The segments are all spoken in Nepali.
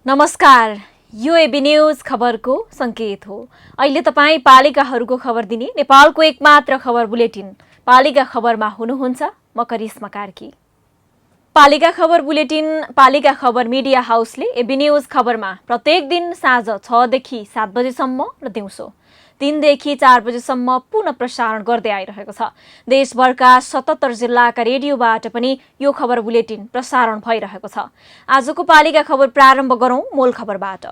नमस्कार, यो एबी न्यूज खबरको संकेत हो। अहिले तपाईँ पालिकाहरूको खबर दिने नेपालको एकमात्र खबर बुलेटिन पालिका खबरमा हुनुहुन्छ। म करिश्मा कार्की। पालिका खबर बुलेटिन पालिका खबर मिडिया हाउसले एबी न्यूज खबरमा प्रत्येक दिन साँझ 6 देखि 7 बजेसम्म र दिउँसो 3 देखि 4 बजेसम्म पुनः प्रसारण गर्दै आइरहेको छ। देशभरका 77 जिल्लाका रेडियोबाट पनि यो खबर बुलेटिन प्रसारण भइरहेको छ। आजको पालिका खबर प्रारम्भ गरौं मूल खबरबाट।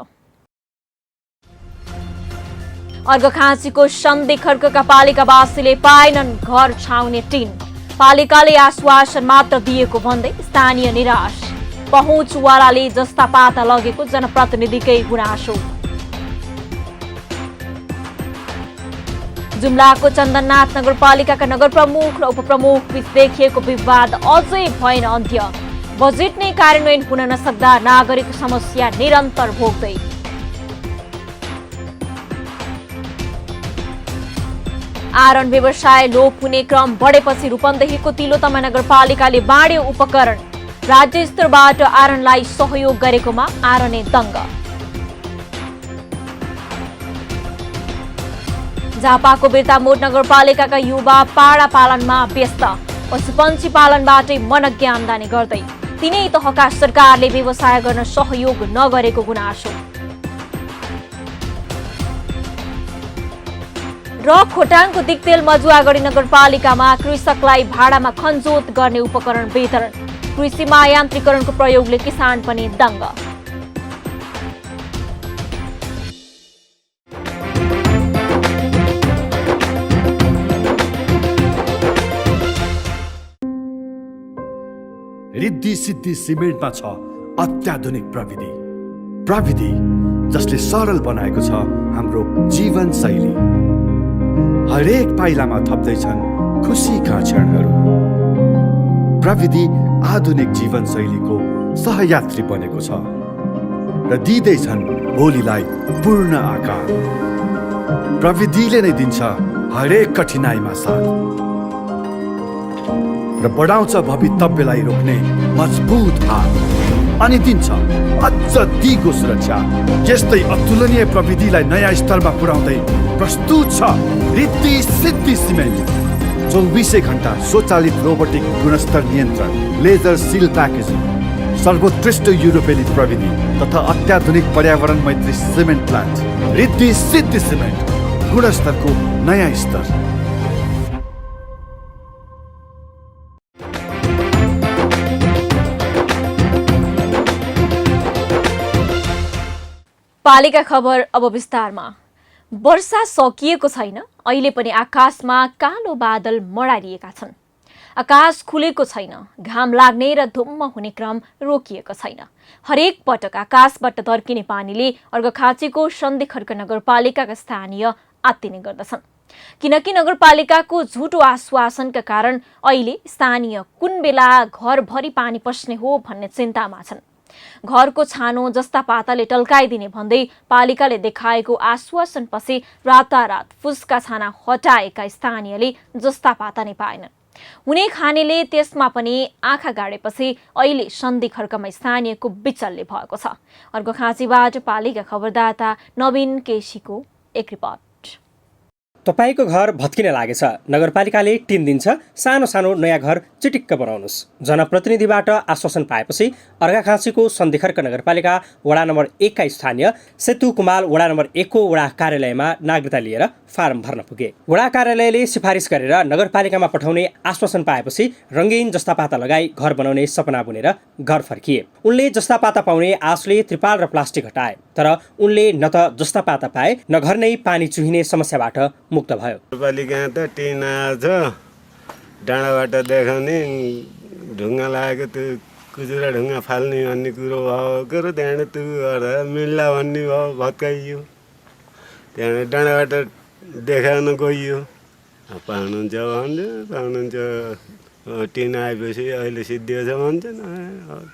अर्घखाँचीको सन्धि खर्कका पालिकावासीले पाएनन् घर छाउने टिन। पालिकाले आश्वासन मात्र दिएको भन्दै स्थानीय निराश। पहुँचवालाले जस्ता पाता लगेको जनप्रतिनिधिकै गुनासो। जुम्लाको चन्दननाथ नगरपालिकाका नगर प्रमुख र उपप्रमुख बीच देखिएको विवाद अझै भएन अन्त्य। बजेट नै कार्यान्वयन हुन नसक्दा नागरिक समस्या निरन्तर भोग्दै। आरन व्यवसाय लोप हुने क्रम बढेपछि रूपन्देहीको तिलोतमा नगरपालिकाले बाँड्यो उपकरण। राज्य स्तरबाट आरनलाई सहयोग गरेकोमा आरने दङ्ग। झापाको बिर्तामोड नगरपालिकाका युवा पाडा पालनमा व्यस्त। पशुपन्छी पालनबाटै मनज्ञ आम्दानी गर्दै तिनै तहका सरकारले व्यवसाय गर्न सहयोग नगरेको गुनासो। र खोटाङको दिक्तेल मजुवागढी नगरपालिकामा कृषकलाई भाडामा खनजोत गर्ने उपकरण वितरण। कृषिमा यान्त्रिकरणको प्रयोगले किसान पनि दङ्ग। रिद्धि सिद्धि सिमेन्टमा छ अत्याधुनिक प्रविधि। प्रविधि जसले सरल बनाएको छ हाम्रो जीवन शैली। हरेक पाइलामा थप्दैछन् खुसीका क्षणहरू। प्रविधि आधुनिक जीवन शैलीको सहयात्री बनेको छ र दिँदैछन् भोलिलाई पूर्ण आकार। प्रविधिले नै दिन्छ हरेक कठिनाइमा साथ र बढाउँछ भवितव्यलाई रोक्ने मजबुत हात अनि दिन्छ अझ दिगो सुरक्षा। यस्तै अतुलनीय प्रविधिलाई नयाँ स्तरमा पुर्याउँदै प्रस्तुत छ रिद्धि सिद्धि सिमेन्ट। 24 घण्टा स्वचालित रोबोटिक गुणस्तर नियन्त्रण, लेजर सिल प्याकेजिङ, सर्वोत्कृष्ट युरोपेली प्रविधि तथा अत्याधुनिक पर्यावरण मैत्री cement plant. Riddhi Siddhi cement, गुणस्तरको नयाँ स्तर। पालिका खबर अब विस्तारमा। वर्षा सकिएको छैन, अहिले पनि आकाशमा कालो बादल मडारिएका छन्। आकाश खुलेको छैन, घाम लाग्ने र धुम्म हुने क्रम रोकिएको छैन। हरेक पटक आकाशबाट तर्किने पानीले अर्घखाँचीको सन्धि खर्क नगरपालिकाका स्थानीय आत्तिने गर्दछन्। किनकि नगरपालिकाको झुटो आश्वासनका कारण अहिले स्थानीय कुन बेला घरभरि पानी पस्ने हो भन्ने चिन्तामा छन्। घरको छानो जस्ता पाताले टल्काइदिने भन्दै पालिकाले देखाएको आश्वासनपछि रातारात फुस्का छाना हटाएका स्थानीयले जस्ता पाता नै पाएनन्। हुने खानेले त्यसमा पनि आँखा गाडेपछि अहिले सन्धि खर्कमा स्थानीयको बिचल्ले भएको छ। अर्घखाँचीबाट पालिका खबरदाता नवीन केसीको एक रिपोर्ट। तपाईको घर भत्किन लागेछ, नगरपालिकाले टिन दिन्छ, सानो सानो नयाँ घर चिटिक्क बनाउनुस्। जनप्रतिनिधिबाट आश्वासन पाएपछि अर्घाखाँचीको सन्धिखर्क नगरपालिका वडा नम्बर 1 का स्थानीय सेतु कुमाल वडा नम्बर 1 को वडा कार्यालयमा नागरिकता लिएर फारम भर्न पुगे। वडा कार्यालयले सिफारिस गरेर नगरपालिकामा पठाउने आश्वासन पाएपछि रङ्गीन जस्ता पाता लगाई घर बनाउने सपना बुनेर घर फर्किए। उनले जस्ता पाता पाउने आशले त्रिपाल र प्लास्टिक हटाए, तर उनले न त जस्ता पाता पाए न घर नै पानी चुहिने समस्याबाट मुक्त भयो। नगरपालिका त टिन आएछ, डाँडाबाट देखाउने ढुङ्गा लागेको त्यो कुचुरा ढुङ्गा फाल्ने भन्ने कुरो भएको र त्यहाँबाट त्यो मिल्ला भन्ने भयो, भत्काइयो। त्यहाँ डाँडाबाट देखाउन गइयो पाउनुहुन्छ भन्छ पाउनुहुन्छ टिन आएपछि अहिले सिद्धियो छ भन्छन्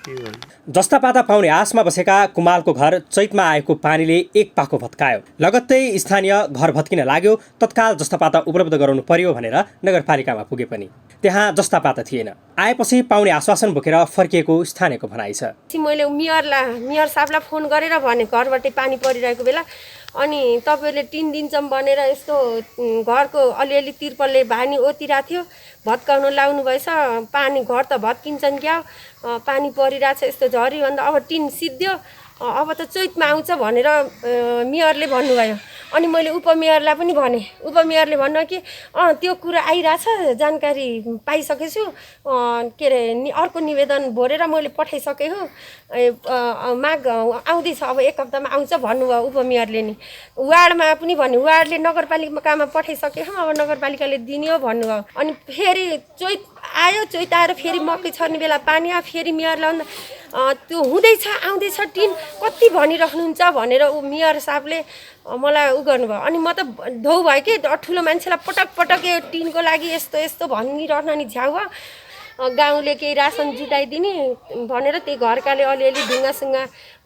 के भन्नु। जस्ता पाता पाउने आशमा बसेका कुमालको घर चैतमा आएको पानीले एक पाको भत्कायो। लगत्तै स्थानीय घर भत्किन लाग्यो। तत्काल जस्ता पाता उपलब्ध गराउनु पर्यो भनेर नगरपालिकामा पुगे पनि त्यहाँ जस्ता पाता थिएन। आएपछि पाउने आश्वासन बोकेर फर्किएको स्थानीयको भनाइ छ। मैले मेयर साहबलाई फोन गरेर भने घरबाटै पानी परिरहेको बेला अनि तपाईँले 3 दिनसम्म बनेर यस्तो घरको अलिअलि तिर्पलले भानी ओतिरहेको थियो भत्काउन लाउनु भएछ पानी घर त भत्किन्छन् क्या पानी परिरहेछ यस्तो झरी भन्दा अब टिन सिद्धियो अब त चैतमा आउँछ भनेर मेयरले भन्नुभयो। अनि मैले उपमेयरलाई पनि भने उपमेयरले भन्नु कि त्यो कुरा आइरहेछ जानकारी पाइसकेछु के अरे अर्को निवेदन भरेर मैले पठाइसकेँ हो माग आउँदैछ अब 1 हप्तामा आउँछ भन्नुभयो उपमेयरले नि। वार्डमा पनि भने वार्डले नगरपालिकामा पठाइसके अब नगरपालिकाले दिने हो भन्नुभयो। अनि फेरि चैत आयो चैत आएर फेरि मकै छर्ने बेला पानी आयो फेरि मेयरलाई त्यो हुँदैछ आउँदैछ टिन कति भनिराख्नुहुन्छ भनेर मेयर साहबले मलाई गर्नुभयो। अनि म त धौ भयो कि ठुलो मान्छेलाई पटक पटक टिनको लागि यस्तो यस्तो भनिरहन नि झ्याउ गाउँले केही रासन जुटाइदिने भनेर त्यही घरकाले अलिअलि ढुङ्गासुङ्गा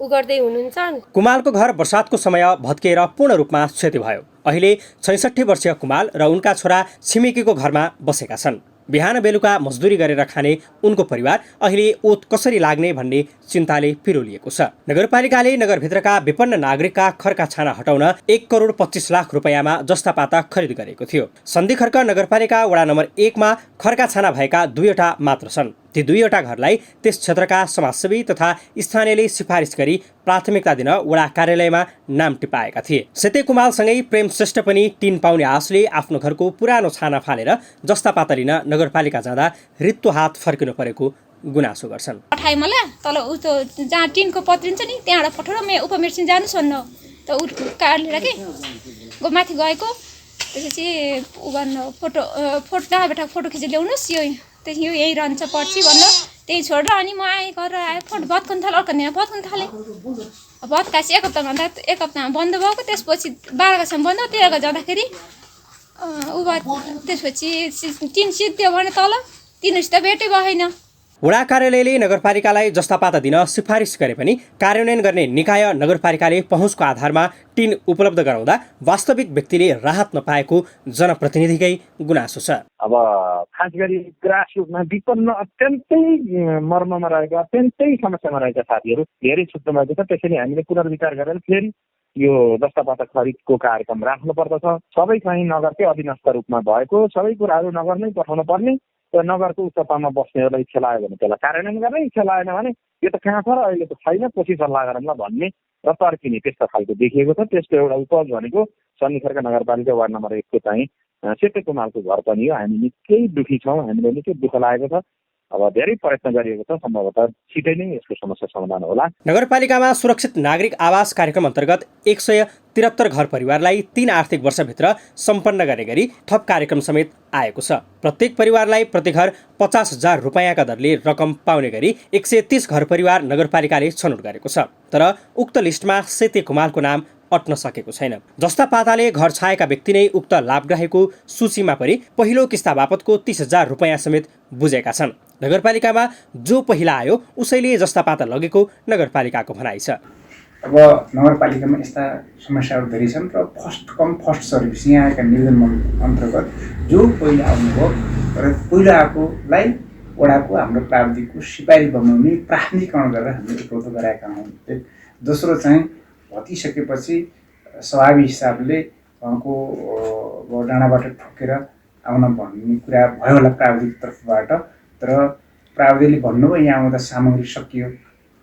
गर्दै हुनुहुन्छ। कुमालको घर वर्षातको समय भत्किएर पूर्ण रूपमा क्षति भयो। अहिले 66 वर्षीय कुमाल र उनका छोरा छिमेकीको घरमा बसेका छन्। बिहान बेलुका मजदुरी गरेर खाने उनको परिवार अहिले ओत कसरी लाग्ने भन्ने चिन्ताले पिरोलिएको छ। नगरपालिकाले नगरभित्रका विपन्न नागरिकका खर्का छाना हटाउन 1,25,00,000 रुपैयाँमा जस्ता पाता खरिद गरेको थियो। सन्धिखर्क नगरपालिका वडा नम्बर 1 मा खर्का छाना भएका 2वटा मात्र छन्। ती 2वटा घरलाई त्यस क्षेत्रका समाजसेवी तथा स्थानीयले सिफारिस गरी प्राथमिकता दिन वडा कार्यालयमा नाम टिपाएका थिए। सेते कुमालसँगै प्रेम श्रेष्ठ पनि टिन पाउने आशले आफ्नो घरको पुरानो छाना फालेर जस्ता पाता लिन नगरपालिका जाँदा रित्तो हात फर्किनु परेको गुनासो गर्छन्। पठाइ मलाई तल उस्तो जहाँ टिनको पत्रिन्छ नि त्यहाँबाट पठाएर म उपमेरसिन जानु सोध्न त उ कार्ड लिएर के माथि गएको त्यसपछि उ गर्नु फोटो कहाँबाट फोटो खिचेर ल्याउनुहोस् यो यही रहन्छ पर्ची भन्नु त्यही छोडेर अनि म आएँ गरेर आएँ फोटो भत्कन थालेँ अर्को दिन भत्कन थालेँ भत्काएपछि 1 हप्ता भन्दा 1 हप्तामा बन्द भएको त्यसपछि 12 गतेसम्म बन्द 13 गते जाँदाखेरि उ त्यसपछि टिन सिद्धियो भने तल तिनीसित भेटै भएन। वडा कार्यालयले नगरपालिकालाई जस्ता पाता दिन सिफारिस गरे पनि कार्यान्वयन गर्ने निकाय नगरपालिकाले पहुँचको आधारमा टिन उपलब्ध गराउँदा वास्तविक व्यक्तिले राहत नपाएको जनप्रतिनिधिकै गुनासो छ। अब खास गरी ग्रासरुटमा विपन्न अत्यन्तै मर्ममा रहेका अत्यन्तै समस्यामा रहेका साथीहरू धेरै छुट्नु भएको छ। त्यसैले हामीले पुनर्विचार गरेर फेरि यो जस्ता पाता खरिदको कार्यक्रम राख्नु पर्दछ। सबै चाहिँ नगरकै अधीनस्थ रूपमा भएको सबै कुराहरू नगर नै पठाउनु पर्ने र नगरको उच्चतामा बस्नेहरूलाई इच्छा लाग्यो भने त्यसलाई कार्यान्वयन गर्ने इच्छा लागेन भने यो त कहाँ छ र अहिले त छैन पछि सल्लाह गरौँला भन्ने र तर्किने त्यस्तो खालको देखिएको छ। त्यसको एउटा उपज भनेको सन्धिखर्क नगरपालिका वार्ड नम्बर 1 को चाहिँ सेते कुमालको घर पनि हो। हामी निकै दुखी छौँ, हामीले निकै दुःख लागेको छ। अब धेरै प्रयत्न गरिएको छ, सम्भवतः छिटै नै यसको समस्या समाधान होला। नगरपालिकामा सुरक्षित नागरिक आवास कार्यक्रम अन्तर्गत 173 घर परिवारलाई 3 आर्थिक वर्षभित्र सम्पन्न गर्ने गरी थप कार्यक्रम समेत आएको छ। प्रत्येक परिवारलाई प्रति घर 50,000 रुपैयाँका दरले रकम पाउने गरी 130 घर परिवार नगरपालिकाले छनौट गरेको छ। तर उक्त लिस्टमा सेते कुमालको नाम अट्न सकेको छैन। जस्ता पाताले घर छाएका व्यक्ति नै उक्त लाभग्राहीको सूचीमा परि पहिलो किस्ता बापतको 30,000 रुपैयाँ समेत बुझेका छन्। नगरपालिकामा जो पहिला आयो उसैले जस्ता पाता लगेको नगरपालिकाको भनाइ छ। अब नगरपालिकामा यस्ता समस्याहरू धेरै छन् र फर्स्ट सर्भिस यहाँका निवेदन अन्तर्गत जो पहिला आउनुभयो र पहिला आएकोलाई वडाको हाम्रो प्राविधिकको सिपाही बनाउने प्राथमिकरण गरेर हामीले उपलब्ध गराएका हौँ। दोस्रो चाहिँ भत्किसकेपछि स्वाभाविक हिसाबले उहाँको डाँडाबाट ठोकेर आउन भन्ने कुरा भयो होला प्राविधिक तर्फबाट। तर प्राविधिकले भन्नुभयो यहाँ आउँदा सामग्री सकियो,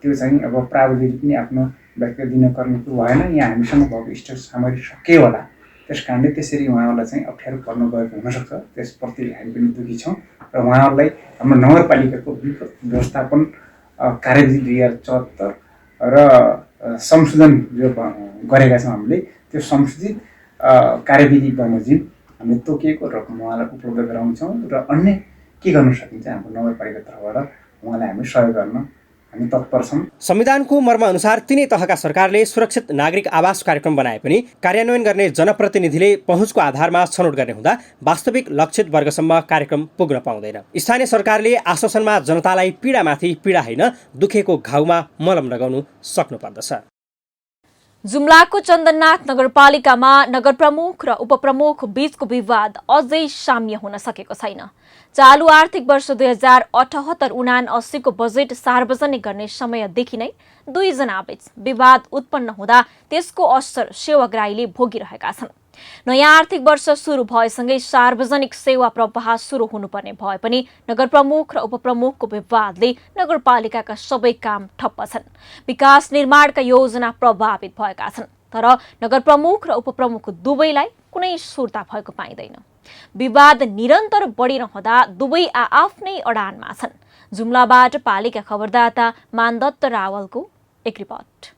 त्यो चाहिँ अब प्राविधिकले पनि आफ्नो व्यक्ति दिन कर्म भएन, यहाँ हामीसँग भएको स्टक सामग्री सकियो होला। त्यस कारणले त्यसरी उहाँहरूलाई चाहिँ अप्ठ्यारो पर्नु गएको हुनसक्छ। त्यसप्रति हामी पनि दुखी छौँ र उहाँहरूलाई हाम्रो नगरपालिकाको व्यवस्थापन कार्यविधि 2074 र संशोधन जो गरेका छौँ हामीले त्यो संशोधित कार्यविधि बमोजिम हामीले तोकिएको रकम उहाँलाई उपलब्ध गराउँछौँ र अन्य के गर्न सकिन्छ हाम्रो नगरपालिका तर्फबाट उहाँलाई हामी सहयोग गर्न हामी तत्पर छौँ। संविधानको मर्म अनुसार तिनै तहका सरकारले सुरक्षित नागरिक आवास कार्यक्रम बनाए पनि कार्यान्वयन गर्ने जनप्रतिनिधिले पहुँचको आधारमा छनौट गर्ने हुँदा वास्तविक लक्षित वर्गसम्म कार्यक्रम पुग्न पाउँदैन। स्थानीय सरकारले आश्वासनमा जनतालाई पीडामाथि पीडा होइन दुखेको घाउमा मलम लगाउनु सक्नु पर्दछ। जुम्लाको चन्दननाथ नगरपालिकामा नगर प्रमुख र उपप्रमुख बीचको विवाद अझै साम्य हुन सकेको छैन। चालु आर्थिक वर्ष 2078-79 को बजेट सार्वजनिक गर्ने समयदेखि नै दुईजना बीच विवाद उत्पन्न हुँदा त्यसको असर सेवाग्राहीले भोगिरहेका छन्। नयाँ आर्थिक वर्ष सुरु भएसँगै सार्वजनिक सेवा प्रवाह सुरु हुनुपर्ने भए पनि नगर प्रमुख र उपप्रमुखको विवादले नगरपालिकाका सबै काम ठप्प छन्। विकास निर्माणका योजना प्रभावित भएका छन्, तर नगर प्रमुख र उपप्रमुख दुवैलाई कुनै सुर्ता भएको पाइँदैन। विवाद निरन्तर बढिरहँदा दुवै आफ्नै अडानमा छन्। जुम्लाबाट पालिका खबरदाता मानदत्त रावलको एक रिपोर्ट।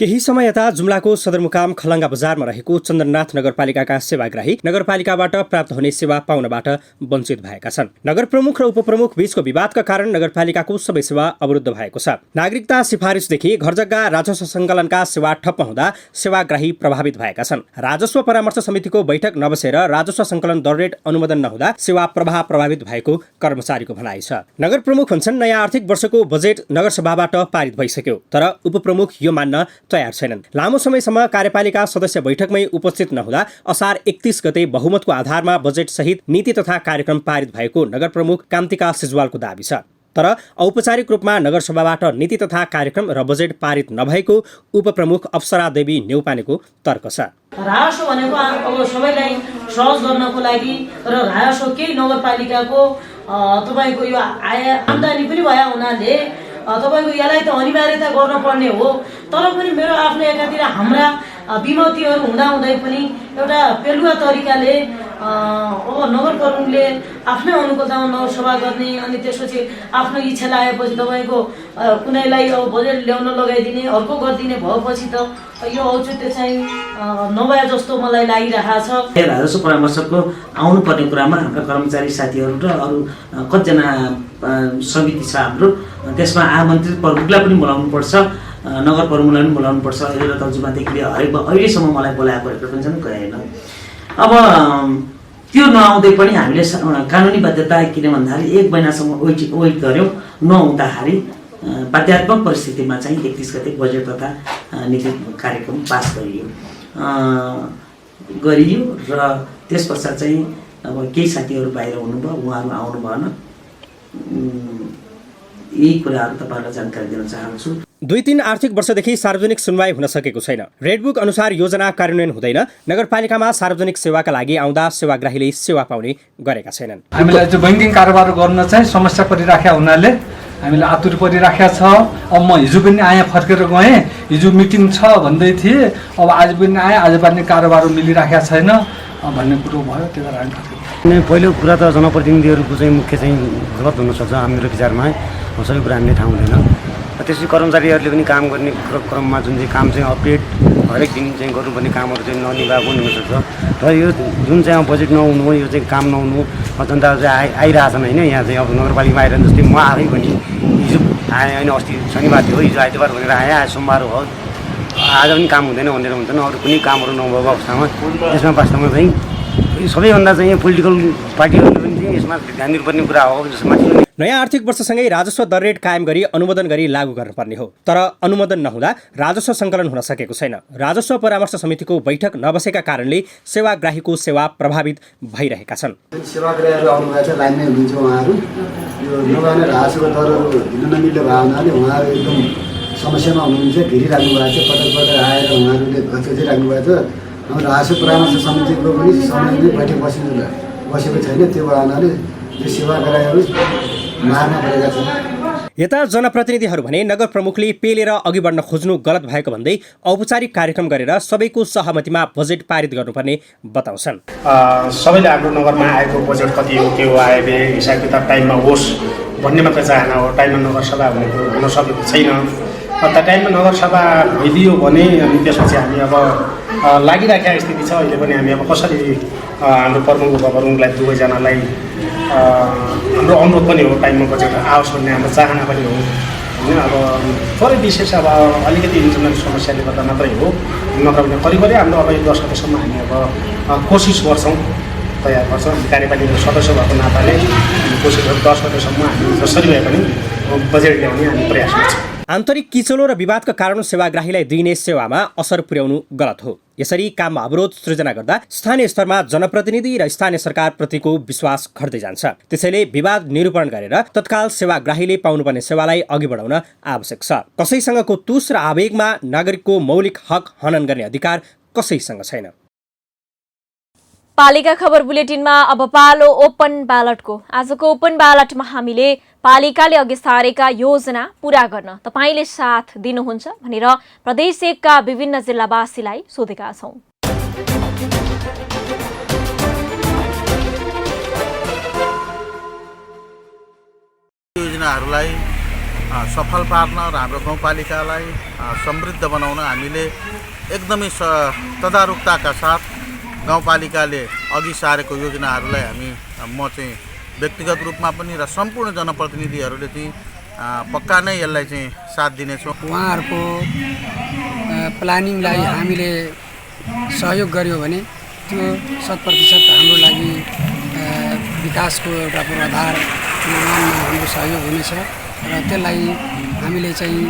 केही समय यता जुम्लाको सदरमुकाम खलङ्गा बजारमा रहेको चन्द्रनाथ नगरपालिकाका सेवाग्राही नगरपालिकाबाट प्राप्त हुने सेवा पाउनबाट वञ्चित भएका छन्। नगर प्रमुख र उपप्रमुख बीचको विवादका कारण नगरपालिकाको सबै सेवा अवरुद्ध भएको छ। नागरिकता सिफारिसदेखि घरजग्गा राजस्व सङ्कलनका सेवा ठप्प हुँदा सेवाग्राही प्रभावित भएका छन्। राजस्व परामर्श समितिको बैठक नबसेर राजस्व सङ्कलन दर रेट अनुमोदन नहुँदा सेवा प्रवाह प्रभावित भएको कर्मचारीको भनाइ छ। नगर प्रमुख भन्छन् नयाँ आर्थिक वर्षको बजेट नगरसभाबाट पारित भइसक्यो, तर उपप्रमुख यो मान्न तयार छैनन्। लामो समयसम्म कार्यपालिका सदस्य बैठकमै उपस्थित नहुँदा असार 31 गते बहुमतको आधारमा बजेट सहित नीति तथा कार्यक्रम पारित भएको नगर प्रमुख कान्तिका सिजवालको दाबी छ। तर औपचारिक रूपमा नगरसभाबाट नीति तथा कार्यक्रम र बजेट पारित नभएको उपप्रमुख अप्सरा देवी न्यौपानेको तर्क छ। राजस्व भनेको अब सबैलाई सहज गर्नको लागि र राजस्व केही नगरपालिकाको तपाईँको यो आमदानी पनि भए हुनाले तपाईँको यसलाई त अनिवार्यता गर्नुपर्ने हो। तर पनि मेरो आफ्नो एकातिर हाम्रा विमतिहरू हुँदाहुँदै पनि एउटा पेलुवा तरिकाले अब नगर प्रमुखले आफ्नै अनुकूलतामा नगरसभा गर्ने अनि त्यसपछि आफ्नो इच्छा लागेपछि तपाईँको कुनैलाई अब बजेट ल्याउन लगाइदिने अर्को गरिदिने भएपछि त यो औचित्य चाहिँ नभए जस्तो मलाई लागिरहेको छ। राजस्व परामर्शको आउनुपर्ने कुरामा हाम्रा कर्मचारी साथीहरू र अरू कतिजना समिति छ हाम्रो, त्यसमा आमन्त्रित प्रमुखलाई पनि बोलाउनुपर्छ, नगर प्रमुखलाई पनि बोलाउनुपर्छ। अहिले तर्जुमादेखि अहिलेसम्म मलाई बोलाएको पनि छन् गएन। अब त्यो नआउँदै पनि हामीले कानुनी बाध्यता किन भन्दाखेरि 1 महिनासम्म वेट गऱ्यौँ, नहुँदाखेरि बाध्यात्मक परिस्थितिमा चाहिँ 31 गते बजेट तथा नीति कार्यक्रम पास गरियो र त्यस पश्चात चाहिँ अब केही साथीहरू बाहिर हुनुभयो, उहाँहरू आउनु भएन। यही कुराहरू तपाईँहरूलाई जानकारी दिन चाहन्छु। 2-3 आर्थिक वर्षदेखि सार्वजनिक सुनवाई हुन सकेको छैन। रेडबुक अनुसार योजना कार्यान्वयन हुँदैन। नगरपालिकामा सार्वजनिक सेवाका लागि आउँदा सेवाग्राहीले सेवा पाउने गरेका छैनन्। हामीलाई चाहिँ बैंकिङ कारोबार गर्न चाहिँ समस्या परिराखेका हुनाले हामीलाई आतुर परिराखेका छ। अब म हिजो पनि आएँ, फर्केर गएँ, हिजो मिटिङ छ भन्दै थिएँ, अब आज पनि आएँ, आज पनि कारोबार मिलिराखेका छैन भन्ने कुरो भयो। त्यही भएर हामी फर्केर पहिलो कुरा त जनप्रतिनिधिहरूको चाहिँ मुख्य चाहिँ गलत हुनसक्छ हाम्रो विचारमा। सबै कुरा हामीले थाहा हुँदैन। त्यसै कर्मचारीहरूले पनि काम गर्ने क्रममा जुन चाहिँ काम चाहिँ अपडेट हरेक दिन चाहिँ गर्नुपर्ने कामहरू चाहिँ ननिभाएको हुनसक्छ। र यो जुन चाहिँ बजेट नहुनु, यो चाहिँ काम नहुनु, जनताहरू चाहिँ आइरहेछन् होइन। यहाँ चाहिँ अब नगरपालिकामा आइरहनु, जस्तै म आफै पनि हिजो आएँ होइन, अस्ति शनिबार थियो, हिजो आइतबार भनेर आएँ, आज सोमबार हो, आज पनि काम हुँदैन भनेर हुँदैन। अरू कुनै कामहरू नभएको अवस्थामा यसमा वास्तवमा चाहिँ सबैभन्दा चाहिँ पोलिटिकल पार्टीहरूले पनि चाहिँ यसमा ध्यान दिनुपर्ने कुरा हो। जसमा नयाँ आर्थिक वर्षसँगै राजस्व दर रेट कायम गरी अनुमोदन गरी लागू गर्नुपर्ने हो, तर अनुमोदन नहुँदा राजस्व सङ्कलन हुन सकेको छैन। राजस्व परामर्श समितिको बैठक नबसेका कारणले सेवाग्राहीको सेवा प्रभावित भइरहेका छन्। सेवाग्राहीहरू आउनुभएको छ, लाइनमै हुनुहुन्छ उहाँहरू। यो नगर्ने राजस्वको दरहरू हिँड्न नमिल्ने भएको हुनाले उहाँहरू एकदम समस्यामा हुनुहुन्छ, घेरिराख्नु भएको छ। पटक पटक आएर उहाँहरूले गतिराख्नु भएको छ। राजस्व परामर्श समितिको पनि समयमै बैठक बसेको छैन। त्यो हुनाले यो सेवाग्राहीहरू मार्न परेका छन्। यता जनप्रतिनिधिहरू भने नगर प्रमुखले पेलेर अघि बढ्न खोज्नु गलत भएको भन्दै औपचारिक कार्यक्रम गरेर सबैको सहमतिमा बजेट पारित गर्नुपर्ने बताउँछन्। सबैले हाम्रो नगरमा आएको बजेट कति हो, के हो, आए हिसाब किताब टाइममा होस् भन्ने मात्रै चाहना हो। टाइममा नगरसभा हुन सकेको छैन। टाइममा नगरसभा भइदियो भने अनि त्यसपछि हामी अब लागिराखेका स्थिति छ। अहिले पनि हामी अब कसरी हाम्रो प्रमुख उपप्रमुखलाई दुवैजनालाई हाम्रो अनुरोध पनि हो टाइममा बजेट आओस् भन्ने हाम्रो चाहना पनि हो। होइन अब थोरै विशेष अब अलिकति इन्टरनेट समस्याले गर्दा मात्रै हो, नत्र भने करिब हाम्रो अब यो 10 गतेसम्म हामी अब कोसिस गर्छौँ, तयार गर्छौँ। कार्यपालिका सदस्य भएको नाताले कोसिस 10 गतेसम्म हामी जसरी भए पनि बजेट ल्याउने हामी प्रयास गर्छौँ। आन्तरिक किचलो र विवादका कारण सेवाग्राहीलाई दिइने सेवामा असर पुर्याउनु गलत हो। यसरी काममा अवरोध सृजना गर्दा स्थानीय स्तरमा जनप्रतिनिधि र स्थानीय सरकारप्रतिको विश्वास घट्दै जान्छ। त्यसैले विवाद निरूपण गरेर तत्काल सेवाग्राहीले पाउनुपर्ने सेवालाई अघि बढाउन आवश्यक छ। कसैसँगको तुस र आवेगमा नागरिकको मौलिक हक हनन गर्ने अधिकार कसैसँग छैन। पालिका खबर बुलेटिनमा अब पालो ओपन ब्यालटको। आजको ओपन ब्यालटमा हामीले पालिकाले अघि सारेका योजना पूरा गर्न तपाईले साथ दिनुहुन्छ भनेर प्रदेश 1 का विभिन्न जिल्लावासीलाई सोधेका छौं। योजनाहरूलाई सफल पार्न र हाम्रो गाउँपालिकालाई समृद्ध बनाउन हामीले एकदमै तदारुकताका साथ गाउँपालिकाले अघि सारेको योजनाहरूलाई म चाहिँ व्यक्तिगत रूपमा पनि र सम्पूर्ण जनप्रतिनिधिहरूले चाहिँ पक्का नै यसलाई चाहिँ साथ दिनेछौँ। उहाँहरूको प्लानिङलाई हामीले सहयोग गर्यो भने त्यो 100% हाम्रो लागि विकासको एउटा पूर्वाधार निर्माणमा हाम्रो सहयोग हुनेछ र त्यसलाई हामीले चाहिँ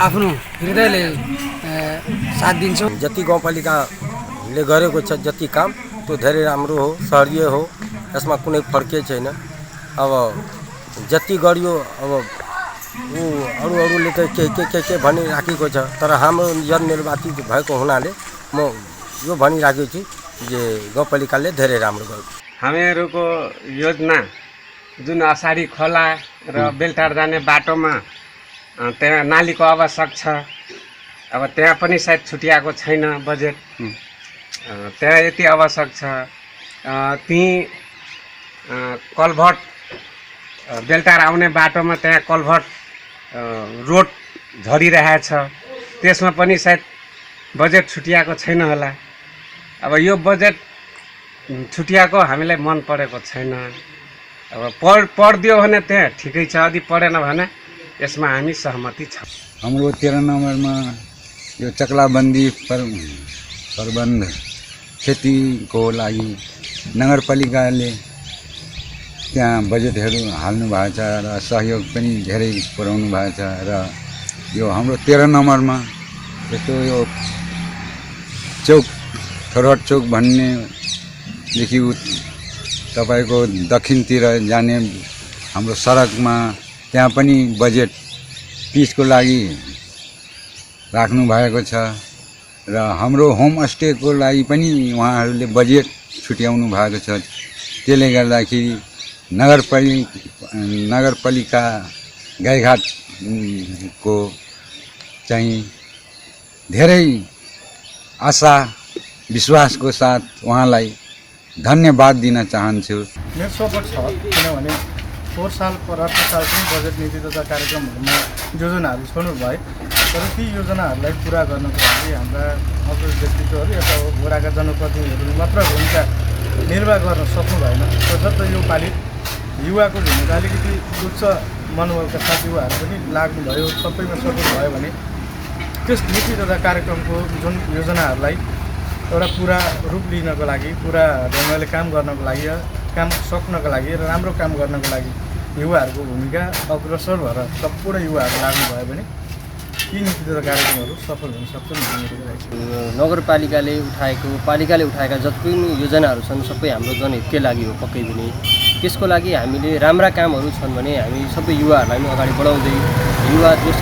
आफ्नो हृदयले साथ दिन्छौँ। जति गाउँपालिकाले गरेको छ जति काम त्यो धेरै राम्रो हो, सहरीय हो, यसमा कुनै फर्कै छैन। अब जति गरियो अब अरूले त के भनिराखेको छ, तर हाम्रो जननिर्वाचित भएको हुनाले म यो भनिराखेको छु जे गाउँपालिकाले धेरै राम्रो गर्यो। हामीहरूको योजना जुन असारी खोला र बेलटार जाने बाटोमा त्यहाँ नालीको आवश्यक छ। अब त्यहाँ पनि सायद छुट्याएको छैन बजेट, त्यहाँ यति आवश्यक छ। त्यहीँ कलभट बेलटार आउने बाटोमा त्यहाँ कलभट रोड झरिरहेछ, त्यसमा पनि सायद बजेट छुट्याएको छैन होला। अब यो बजेट छुट्याएको हामीलाई मन परेको छैन। अब पढिदियो भने त्यहाँ ठिकै छ, यदि पढेन भने यसमा हामी सहमति छौँ। हाम्रो 13 नम्बरमा यो चक्लाबन्दी प्रबन्ध खेतीको लागि नगरपालिकाले त्यहाँ बजेटहरू हाल्नु भएको छ र सहयोग पनि धेरै पुर्याउनु भएको छ। र यो हाम्रो 13 नम्बरमा यस्तो यो चौक थोरहट चौक भन्नेदेखि तपाईँको दक्षिणतिर जाने हाम्रो सडकमा त्यहाँ पनि बजेट पिचको लागि राख्नु भएको छ र हाम्रो होमस्टेको लागि पनि उहाँहरूले बजेट छुट्याउनु भएको छ। त्यसले गर्दाखेरि नगरपालिका गाईघाटको चाहिँ धेरै आशा विश्वासको साथ उहाँलाई धन्यवाद दिन चाहन्छु। मेरो सपोर्ट छ, किनभने 4 साल पर 8 साल पनि बजेट नीति तथा कार्यक्रमहरूमा योजनाहरू छोड्नु भयो, तर ती योजनाहरूलाई पुरा गर्नको लागि हाम्रा अग्रज व्यक्तित्वहरू या वडाका जनप्रतिनिधिहरूले मात्र भूमिका निर्वाह गर्न सक्नु भएन। तसर्थ यो पालि युवाको भूमिका अलिकति उच्च मनोबलका साथ युवाहरू पनि लाग्नुभयो, सबैमा सपोर्ट भयो भने त्यस नीति तथा कार्यक्रमको जुन योजनाहरूलाई एउटा पुरा रूप लिनको लागि, पुरा ढङ्गले काम गर्नको लागि, काम सक्नको लागि र राम्रो काम गर्नको लागि युवाहरूको भूमिका अग्रसर भएर सम्पूर्ण युवाहरू लाग्नुभयो भने यी नीति तथा कार्यक्रमहरू सफल हुन सक्छन्। नगरपालिकाले पालिकाले उठाएका जति पनि योजनाहरू छन् सबै हाम्रो जनहितकै लागि हो पक्कै पनि। त्यसको लागि हामीले राम्रा कामहरू छन् भने हामी सबै युवाहरूलाई पनि अगाडि बढाउँदै युवा जोस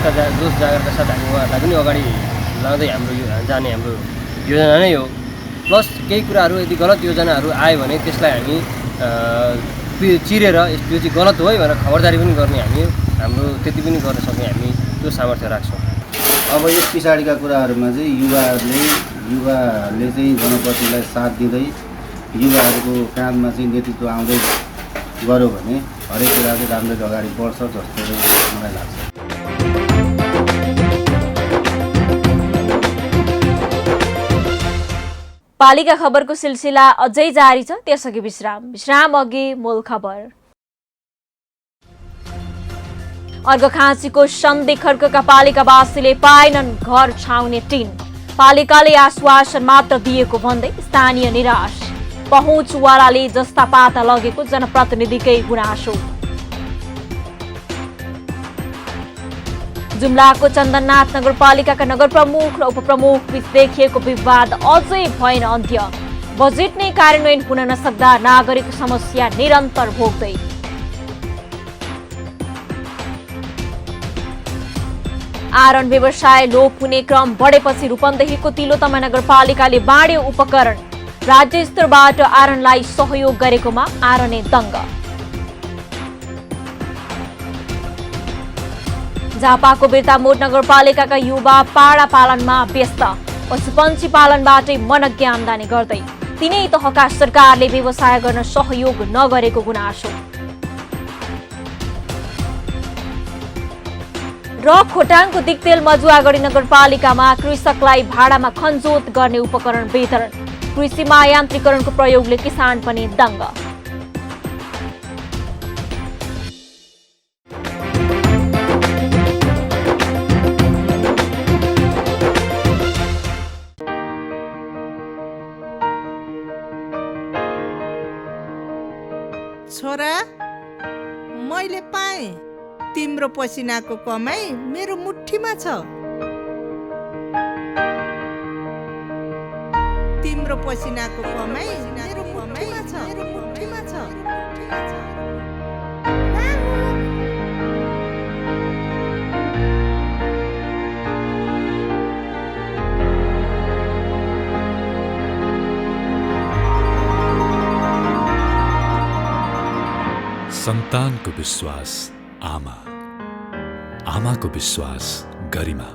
जागरका साथ हामी उहाँहरूलाई पनि अगाडि लाँदै हाम्रो जाने हाम्रो योजना नै हो। प्लस केही कुराहरू यदि गलत योजनाहरू आयो भने त्यसलाई हामी चिरेर यो चाहिँ गलत हो भनेर खबरदारी पनि गर्ने हाम्रो त्यति पनि गर्न सक्ने हामी त्यो सामर्थ्य राख्छौँ। अब यस पछाडिका कुराहरूमा चाहिँ युवाहरूले चाहिँ जनप्रतिनिधिलाई साथ दिँदै युवाहरूको काँधमा चाहिँ नेतृत्व आउँदै गऱ्यो भने हरेक कुरा चाहिँ राम्ररी अगाडि बढ्छ जस्तो मलाई लाग्छ। पालिका खबरको सिलसिला अझै जारी छ, त्यसअघि विश्राम अघि मूल खबर। अर्घखाँचीको सन्धि खर्कका पालिकावासीले पाएनन् घर छाउने टिन। पालिकाले आश्वासन मात्र दिएको भन्दै स्थानीय निराश। पहुँचवालाले जस्ता पाता लगेको जनप्रतिनिधिकै गुनासो। जुम्लाको चन्दननाथ नगरपालिकाका नगर प्रमुख र उपप्रमुख बीच देखिएको विवाद अझै भएन अन्त्य। बजेट नै कार्यान्वयन हुन नसक्दा नागरिक समस्या निरन्तर भोग्दै। आरन व्यवसाय लोप हुने क्रम बढेपछि रूपन्देहीको तिलोत्तमा नगरपालिकाले बाँड्यो उपकरण। राज्य स्तरबाट आरनलाई सहयोग गरेकोमा आरने दङ्ग। झापाको बिर्तामोड नगरपालिकाका युवा पाडा पालनमा व्यस्त। पशुपन्छी पालनबाटै मनज्ञ आमदानी गर्दै तिनै तहका सरकारले व्यवसाय गर्न सहयोग नगरेको गुनासो। र खोटाङको दिक्तेल मजुवागढी नगरपालिकामा कृषकलाई भाडामा खनजोत गर्ने उपकरण वितरण। कृषिमा यान्त्रिकरणको प्रयोगले किसान पनि दङ्ग। छोरा, मैले पाएँ तिम्रो पसिनाको कमाई मेरो मुठीमा छ। तिम्रो पसिनाको कमाई मेरो मुठीमा छ, मेरो मुठीमा छ। सन्तानको विश्वास आमा, आमाको विश्वास गरिमा।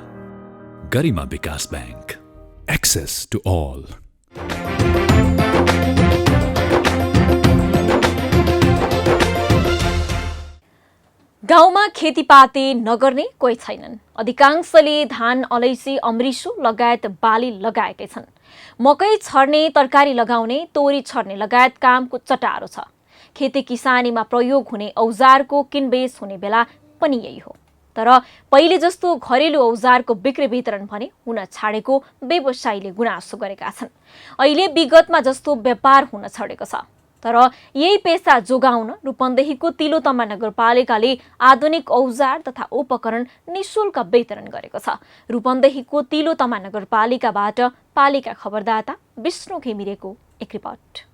गरिमा विकास बैंक, एक्सेस टु ऑल। गाउँमा खेतीपाती नगर्ने कोही छैनन्। अधिकांशले धान, अलैँची, अमृसो लगायत बाली लगाएकै छन्। मकै छर्ने, तरकारी लगाउने, तोरी छर्ने लगायत कामको चटारो छ। खेती किसानीमा प्रयोग हुने औजारको किनबेच हुने बेला पनि यही हो। तर पहिले जस्तो घरेलु औजारको बिक्री वितरण भने हुन छाडेको व्यवसायीले गुनासो गरेका छन्। अहिले विगतमा जस्तो व्यापार हुन छोडेको छ। तर यही पेसा जोगाउन रूपन्देहीको तिलोत्तमा नगरपालिकाले आधुनिक औजार तथा उपकरण निःशुल्क वितरण गरेको छ। रूपन्देहीको तिलोत्तमा नगरपालिकाबाट पालिका खबरदाता विष्णु घिमिरेको एक रिपोर्ट।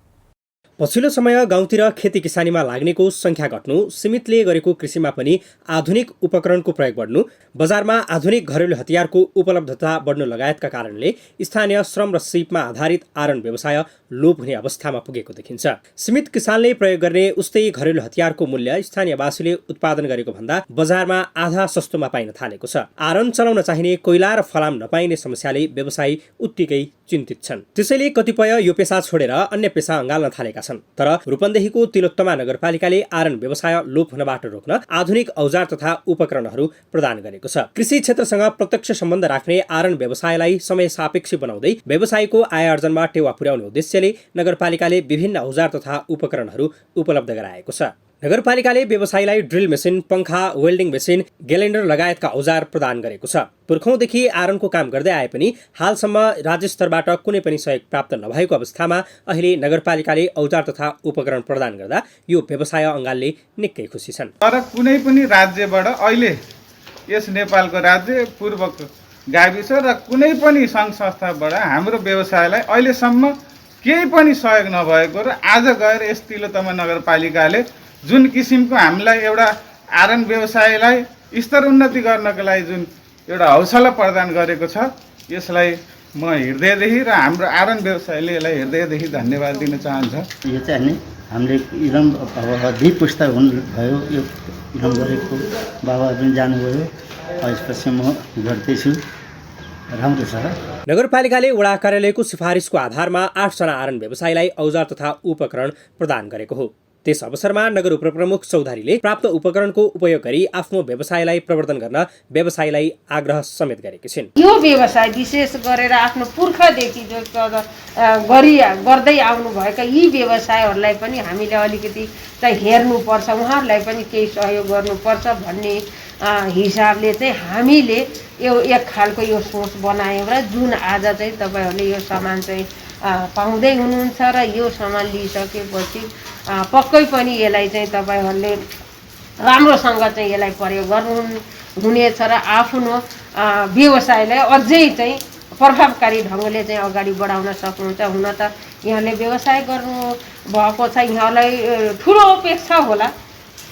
पछिल्लो समय गाउँतिर खेती किसानीमा लाग्नेको संख्या घट्नु, सीमितले गरेको कृषिमा पनि आधुनिक उपकरणको प्रयोग बढ्नु, बजारमा आधुनिक घरेलु हतियारको उपलब्धता बढ्नु लगायतका कारणले स्थानीय श्रम र सिपमा आधारित आरन व्यवसाय लोप हुने अवस्थामा पुगेको देखिन्छ। सीमित किसानले प्रयोग गर्ने उस्तै घरेलु हतियारको मूल्य स्थानीयवासीले उत्पादन गरेको भन्दा बजारमा आधा सस्तोमा पाइन थालेको छ। आरन चलाउन चाहिने कोइला र फलाम नपाइने समस्याले व्यवसायी उत्तिकै चिन्तित छन्। त्यसैले कतिपय यो पेसा छोडेर अन्य पेसा अँगाल्न थालेका छन्। तर रूपन्देहीको तिलोत्तमा नगरपालिकाले आरन व्यवसाय लोप हुनबाट रोक्न आधुनिक औजार तथा उपकरणहरू प्रदान गरेको छ। कृषि क्षेत्रसँग प्रत्यक्ष सम्बन्ध राख्ने आरन व्यवसायलाई समय सापेक्ष बनाउँदै व्यवसायको आय आर्जनमा टेवा पुर्याउने उद्देश्यले नगरपालिकाले विभिन्न औजार तथा उपकरणहरू उपलब्ध गराएको छ। नगरपालिकाले व्यवसायीलाई ड्रिल मेसिन, पंखा, वेल्डिङ मेसिन, ग्यालेन्डर लगायतका औजार प्रदान गरेको छ। पुर्खौंदेखि आरनको काम गर्दै आए पनि हालसम्म राज्य स्तरबाट कुनै पनि सहयोग प्राप्त नभएको अवस्थामा अहिले नगरपालिकाले औजार तथा उपकरण प्रदान गर्दा यो व्यवसाय अङ्गालले निकै खुसी छन्। तर कुनै पनि राज्यबाट अहिले यस नेपालको राज्य पूर्वको गाविस र कुनै पनि सङ्घ संस्थाबाट हाम्रो व्यवसायलाई अहिलेसम्म केही पनि सहयोग नभएको र आज गएर यस तिलोत्तमा नगरपालिकाले जुन किसिमको हामीलाई एउटा आरन व्यवसायलाई स्तर उन्नति गर्नको लागि जुन एउटा हौसला प्रदान गरेको छ, यसलाई म हृदयदेखि र हाम्रो आरन व्यवसायले यसलाई हृदयदेखि धन्यवाद दिन चाहन्छ। यो चाहिँ नि हामीले इलम अब 2 पुस्ता हुनुभयो यो इलम गरेको बाबा पनि जानुभयो, यसपछि म गर्दैछु। राम्रो छ। नगरपालिकाले वडा कार्यालयको सिफारिसको आधारमा 8 जना आरन व्यवसायीलाई औजार तथा उपकरण प्रदान गरेको हो। त्यस अवसरमा नगर उपप्रमुख चौधरीले प्राप्त उपकरणको उपयोग गरी आफ्नो व्यवसायलाई प्रवर्धन गर्न व्यवसायीलाई आग्रह समेत गरेकी छिन्। यो व्यवसाय विशेष गरेर आफ्नो पुर्खादेखि गर्दै आउनुभएका यी व्यवसायहरूलाई पनि हामीले अलिकति चाहिँ हेर्नुपर्छ, उहाँहरूलाई पनि केही सहयोग गर्नुपर्छ भन्ने हिसाबले चाहिँ हामीले यो एक खालको यो सोच बनायौँ र जुन आज चाहिँ तपाईँहरूले यो सामान चाहिँ पाउँदै हुनुहुन्छ र यो सामान लिइसकेपछि पक्कै पनि यसलाई चाहिँ तपाईँहरूले राम्रोसँग चाहिँ यसलाई प्रयोग गर्नुहुनेछ र आफ्नो व्यवसायलाई अझै चाहिँ प्रभावकारी ढङ्गले चाहिँ अगाडि बढाउन सक्नुहुन्छ। हुन त यहाँले व्यवसाय गर्नु भएको छ, यहाँलाई ठुलो अपेक्षा होला,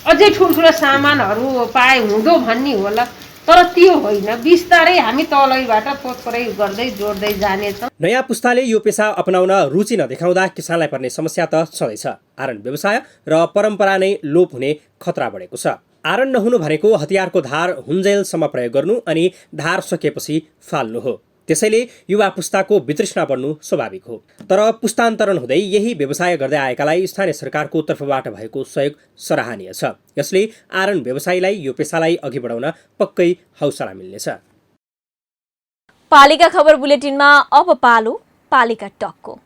अझै ठुल्ठुलो सामानहरू पाए हुँदो भन्ने होला, तर त्यो होइन, बिस्तारै हामी तलैबाट थोरै गर्दै जोड्दै जानेछौँ। नयाँ पुस्ताले यो पेसा अपनाउन रुचि नदेखाउँदा किसानलाई पर्ने समस्या त छँदैछ। आरन व्यवसाय र परम्परा नै लोप हुने खतरा बढेको छ। आरन नहुनु भनेको हतियारको धार हुन्जेलसम्म प्रयोग गर्नु अनि धार सकिएपछि फाल्नु हो। त्यसैले युवा पुस्ताको वितृष्णा बढ्नु स्वाभाविक हो। तर पुस्तान्तरण हुँदै यही व्यवसाय गर्दै आएकालाई स्थानीय सरकारको तर्फबाट भएको सहयोग सराहनीय छ। यसले आरन व्यवसायीलाई यो पेसालाई अघि बढाउन पक्कै हौसला मिल्नेछ। पालिका खबर बुलेटिनमा अब पालो पालिका टकको।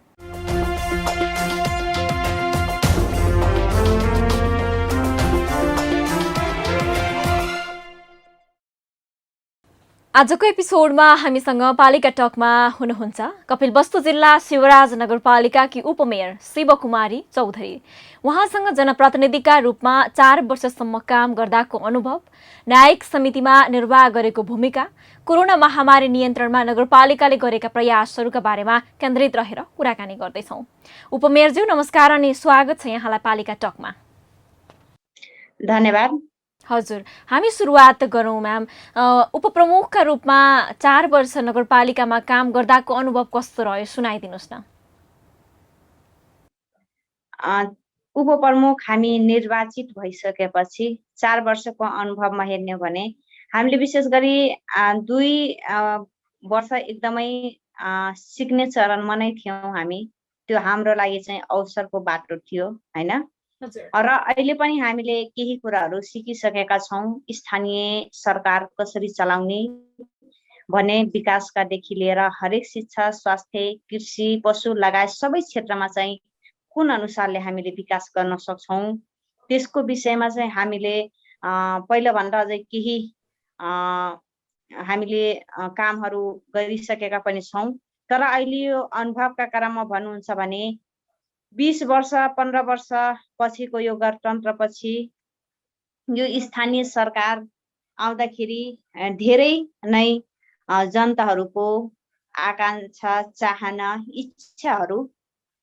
आजको एपिसोडमा हामीसँग पालिका टकमा हुनुहुन्छ कपिलवस्तु जिल्ला शिवराज नगरपालिकाकी उपमेयर शिवकुमारी चौधरी। उहाँसँग जनप्रतिनिधिका रूपमा 4 वर्षसम्म काम गर्दाको अनुभव, न्यायिक समितिमा निर्वाह गरेको भूमिका, कोरोना महामारी नियन्त्रणमा नगरपालिकाले गरेका प्रयासहरूका बारेमा केन्द्रित रहेर कुराकानी गर्दैछौँ। उपमेयरज्यू नमस्कार अनि स्वागत छ यहाँलाई पालिका टकमा। धन्यवाद। हजुर, हामी सुरुवात गरौँ म्याम। उपप्रमुखका रूपमा 4 वर्ष नगरपालिकामा काम गर्दाको अनुभव कस्तो रह्यो, सुनाइदिनुहोस् न। उपप्रमुख हामी निर्वाचित भइसकेपछि 4 वर्षको अनुभवमा हेर्ने हो भने हामीले विशेष गरी 2 वर्ष एकदमै सिक्ने चरणमा नै थियौँ हामी। त्यो हाम्रो लागि चाहिँ अवसरको बाटो थियो हैन। र अहिले पनि हामीले केही कुराहरू सिकिसकेका छौँ। स्थानीय सरकार कसरी चलाउने भने विकासकादेखि लिएर हरेक शिक्षा, स्वास्थ्य, कृषि, पशु लगायत सबै क्षेत्रमा चाहिँ कुन अनुसारले हामीले विकास गर्न सक्छौँ त्यसको विषयमा चाहिँ हामीले पहिलाभन्दा अझै केही हामीले कामहरू गरिसकेका पनि छौँ। तर अहिले यो अनुभवका क्रममा भन्नुहुन्छ भने 20 वर्ष 15 वर्ष पछिको यो गणतन्त्रपछि यो स्थानीय सरकार आउँदाखेरि धेरै नै जनताहरूको आकांक्षा, चाहना, इच्छाहरू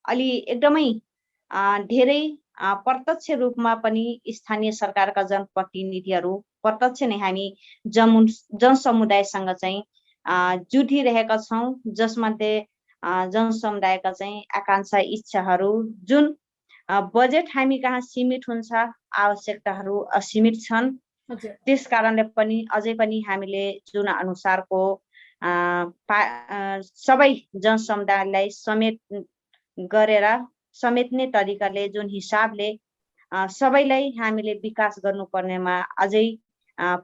अलि एकदमै धेरै प्रत्यक्ष रूपमा पनि स्थानीय सरकारका जनप्रतिनिधिहरू प्रत्यक्ष नै हामी जनसमुदायसँग चाहिँ जुटिरहेका छौँ, जसमध्ये जनसमुदायका चाहिँ आकांक्षा, इच्छाहरू जुन बजेट हामी कहाँ सीमित हुन्छ, आवश्यकताहरू असीमित छन्, त्यस कारणले पनि अझै पनि हामीले जुन अनुसारको सबै जनसमुदायलाई समेट्ने तरिकाले जुन हिसाबले सबैलाई हामीले विकास गर्नुपर्नेमा अझै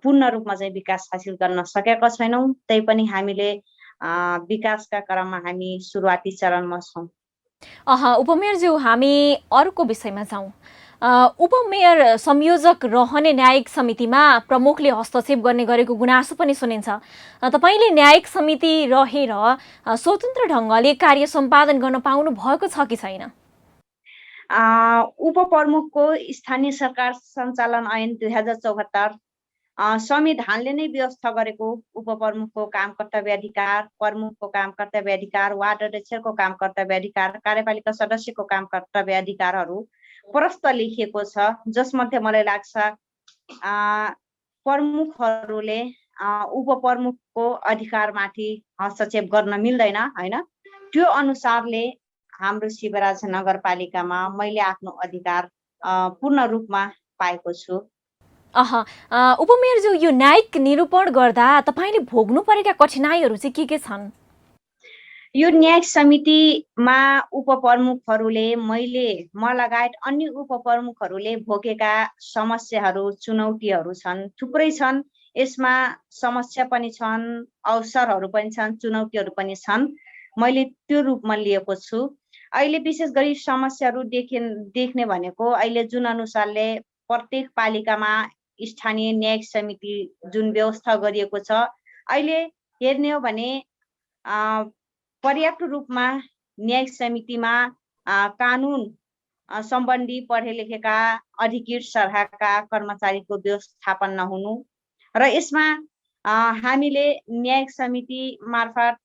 पूर्ण रूपमा चाहिँ विकास हासिल गर्न सकेका छैनौँ। तैपनि हामीले विकासका क्रममा हामी सुरुवाती चरणमा छौँ। उपमेयरज्यू, हामी अर्को विषयमा जाउँ। उपमेयर संयोजक रहने न्यायिक समितिमा प्रमुखले हस्तक्षेप गर्ने गरेको गुनासो पनि सुनिन्छ। तपाईले न्यायिक समिति रहेर स्वतन्त्र ढङ्गले कार्य सम्पादन गर्न पाउनु भएको छ कि छैन? उपप्रमुखको स्थानीय सरकार सञ्चालन ऐन 2074 संविधानले नै व्यवस्था गरेको उपप्रमुखको काम कर्तव्य अधिकार, प्रमुखको काम कर्तव्य अधिकार, वार्ड अध्यक्षको काम कर्तव्य अधिकार, कार्यपालिका सदस्यको काम कर्तव्य अधिकारहरू प्रस्त लेखिएको छ, जसमध्ये मलाई लाग्छ प्रमुखहरूले उपप्रमुखको अधिकारमाथि हस्तक्षेप गर्न मिल्दैन हैन। त्यो अनुसारले हाम्रो शिवराज नगरपालिकामा मैले आफ्नो अधिकार पूर्ण रूपमा पाएको छु। उपमेयरज्यू, यो न्यायिक निरूपण गर्दा तपाईले भोग्नु परेका कठिनाइहरू चाहिँ के छन्? यो न्यायिक समितिमा उपप्रमुखहरूले म लगायत अन्य उपप्रमुखहरूले भोगेका समस्याहरू, चुनौतीहरू छन्, थुप्रै छन्। यसमा समस्या पनि छन्, अवसरहरू पनि छन्, चुनौतीहरू पनि छन्। मैले त्यो रूपमा लिएको छु। अहिले विशेष गरी समस्याहरू देख्ने भनेको अहिले जुन अनुसारले प्रत्येक पालिकामा स्थानीय न्यायिक समिति जुन व्यवस्था गरिएको छ, अहिले हेर्ने हो भने पर्याप्त रूपमा न्यायिक समितिमा कानुन सम्बन्धी पढे लेखेका अधिकृत सरकारका कर्मचारीको व्यवस्थापन नहुनु र यसमा हामीले न्यायिक समिति मार्फत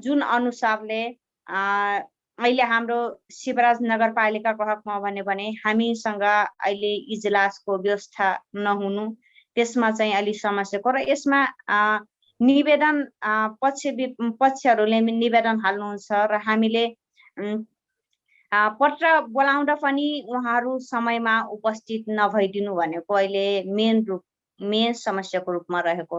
जुन अनुसारले अहिले हाम्रो शिवराज नगरपालिकाको हकमा भन्यो भने हामीसँग अहिले इजलासको व्यवस्था नहुनु, त्यसमा चाहिँ अलि समस्याको र यसमा निवेदन पक्षहरूले निवेदन हाल्नुहुन्छ र हामीले पत्र बोलाउँदा पनि उहाँहरू समयमा उपस्थित नभइदिनु भनेको अहिले मेन समस्याको रूपमा रहेको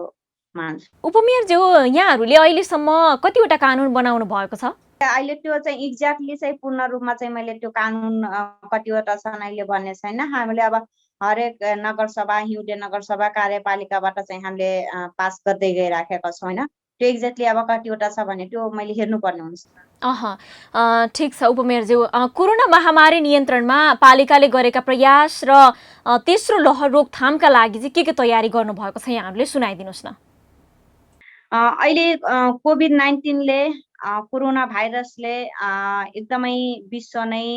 मान्छु। उपमेयरज्यू, यहाँहरूले अहिलेसम्म कतिवटा कानुन बनाउनु भएको छ? अहिले त्यो चाहिँ एक्ज्याक्टली चाहिँ पूर्ण रूपमा चाहिँ मैले त्यो कानुन कतिवटा छन् अहिले भन्ने छैन। हामीले अब हरेक नगरसभा, हिउँदे नगरसभा, कार्यपालिकाबाट चाहिँ हामीले पास गर्दै गइराखेका छौँ होइन। त्यो एक्ज्याक्टली अब कतिवटा छ भने त्यो मैले हेर्नुपर्ने हुन्छ। ठिक छ उपमेयरज्यू, कोरोना महामारी नियन्त्रणमा पालिकाले गरेका प्रयास र तेस्रो लहर रोकथामका लागि चाहिँ के तयारी गर्नुभएको छ यहाँहरूले सुनाइदिनुहोस् न। अहिले कोभिड-19ले कोरोना भाइरसले एकदमै विश्व नै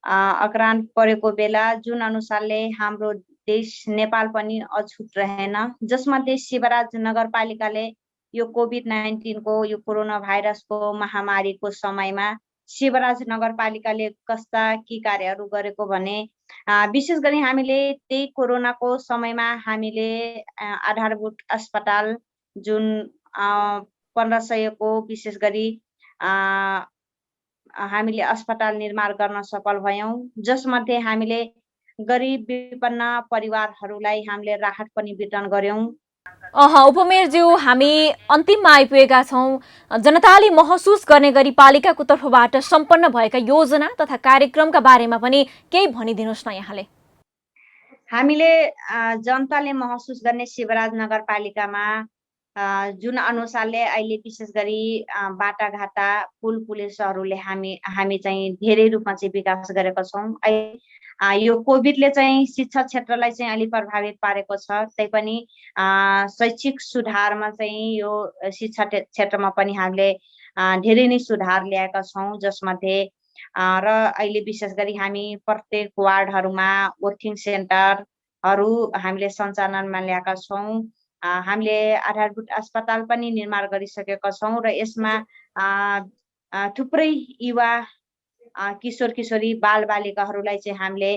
आक्रान्त परेको बेला जुन अनुसारले हाम्रो देश नेपाल पनि अछुट रहेन, जसमध्ये शिवराज नगरपालिकाले यो कोभिड-19 को यो कोरोना भाइरसको महामारीको समयमा शिवराज नगरपालिकाले कस्ता के कार्यहरू गरेको भने विशेष गरी हामीले त्यही कोरोनाको समयमा हामीले आधारभूत अस्पताल जुन 1500 को विशेष गरी हामीले अस्पताल निर्माण गर्न सफल भयौं, जसमध्ये हामीले गरिब विपन्न परिवारहरूलाई हामीले राहत पनि वितरण गर्यौं। उपमेयरज्यू, हामी अन्तिममा आइपुगेका छौँ। जनताले महसुस गर्ने गरी पालिकाको तर्फबाट सम्पन्न भएका योजना तथा कार्यक्रमका बारेमा पनि केही भनिदिनुहोस् न यहाँले। हामीले जनताले महसुस गर्ने शिवराज नगरपालिकामा जुन अनुसारले अहिले विशेष गरी बाटाघाटा पुल पुलिसहरूले हामी चाहिँ धेरै रूपमा चाहिँ विकास गरेका छौँ। यो कोभिडले चाहिँ शिक्षा क्षेत्रलाई चाहिँ अलि प्रभावित पारेको छ, तैपनि शैक्षिक सुधारमा चाहिँ यो शिक्षा क्षेत्रमा पनि हामीले धेरै नै सुधार ल्याएका छौँ, जसमध्ये र अहिले विशेष गरी हामी प्रत्येक वार्डहरूमा वर्किङ सेन्टरहरू हामीले सञ्चालनमा ल्याएका छौँ। हामीले आधारभूत अस्पताल पनि निर्माण गरिसकेका छौँ र यसमा थुप्रै युवा किशोर किशोरी बालबालिकाहरूलाई चाहिँ हामीले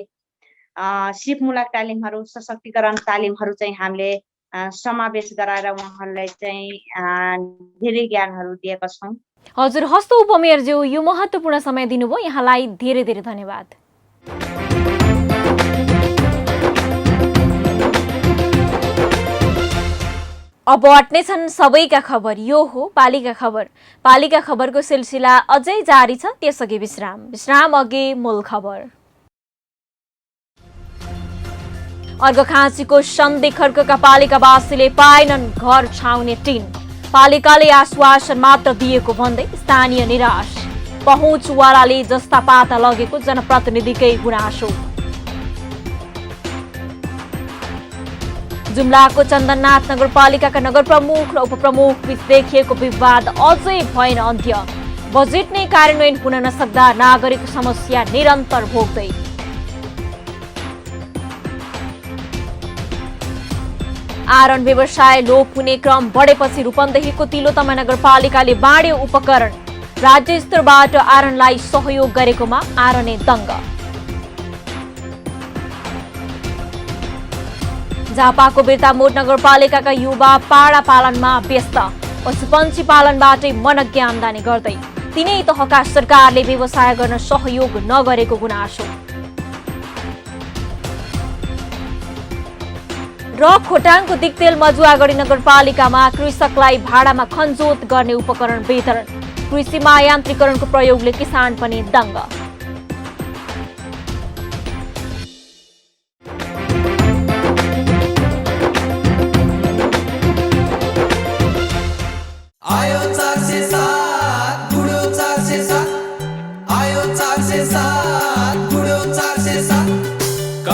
सिपमूलक तालिमहरू, सशक्तिकरण तालिमहरू चाहिँ हामीले समावेश गराएर उहाँहरूलाई चाहिँ धेरै ज्ञानहरू दिएका छौँ। हजुर, हस्त उपमेयरज्यू, यो महत्त्वपूर्ण समय दिनुभयो, यहाँलाई धेरै धेरै धन्यवाद। अब अट्ने छन् सबैका खबर, यो हो पालिका खबर। पालिका खबरको सिलसिला अझै जारी छ, त्यसअघि विश्राम अघि मूल खबर। अर्घखाँचीको सन्धि खर्कका पालिकावासीले पाएनन् घर छाउने टिन। पालिकाले आश्वासन मात्र दिएको भन्दै स्थानीय निराश। पहुँचवालाले जस्ता पाता लगेको जनप्रतिनिधिकै गुनासो। जुम्लाको चन्दननाथ नगरपालिकाका नगर प्रमुख र उपप्रमुख बीच देखिएको विवाद अझै भएन अन्त्य। बजेट नै कार्यान्वयन हुन नसक्दा नागरिक समस्या निरन्तर भोग्दै। आरन व्यवसाय लोप हुने क्रम बढेपछि रूपन्देहीको तिलोतमा नगरपालिकाले बाँड्यो उपकरण। राज्य स्तरबाट आरनलाई सहयोग गरेकोमा आरने दङ्ग। झापाको बिर्तामोड नगरपालिकाका युवा पाडा पालनमा व्यस्त। पशुपन्छी पालनबाटै मनज्ञ आम्दानी गर्दै। तिनै तहका सरकारले व्यवसाय गर्न सहयोग नगरेको गुनासो। र खोटाङको दिक्तेल मजुवागढी नगरपालिकामा कृषकलाई भाडामा खनजोत गर्ने उपकरण वितरण। कृषिमा यान्त्रिकरणको प्रयोगले किसान पनि दङ्ग।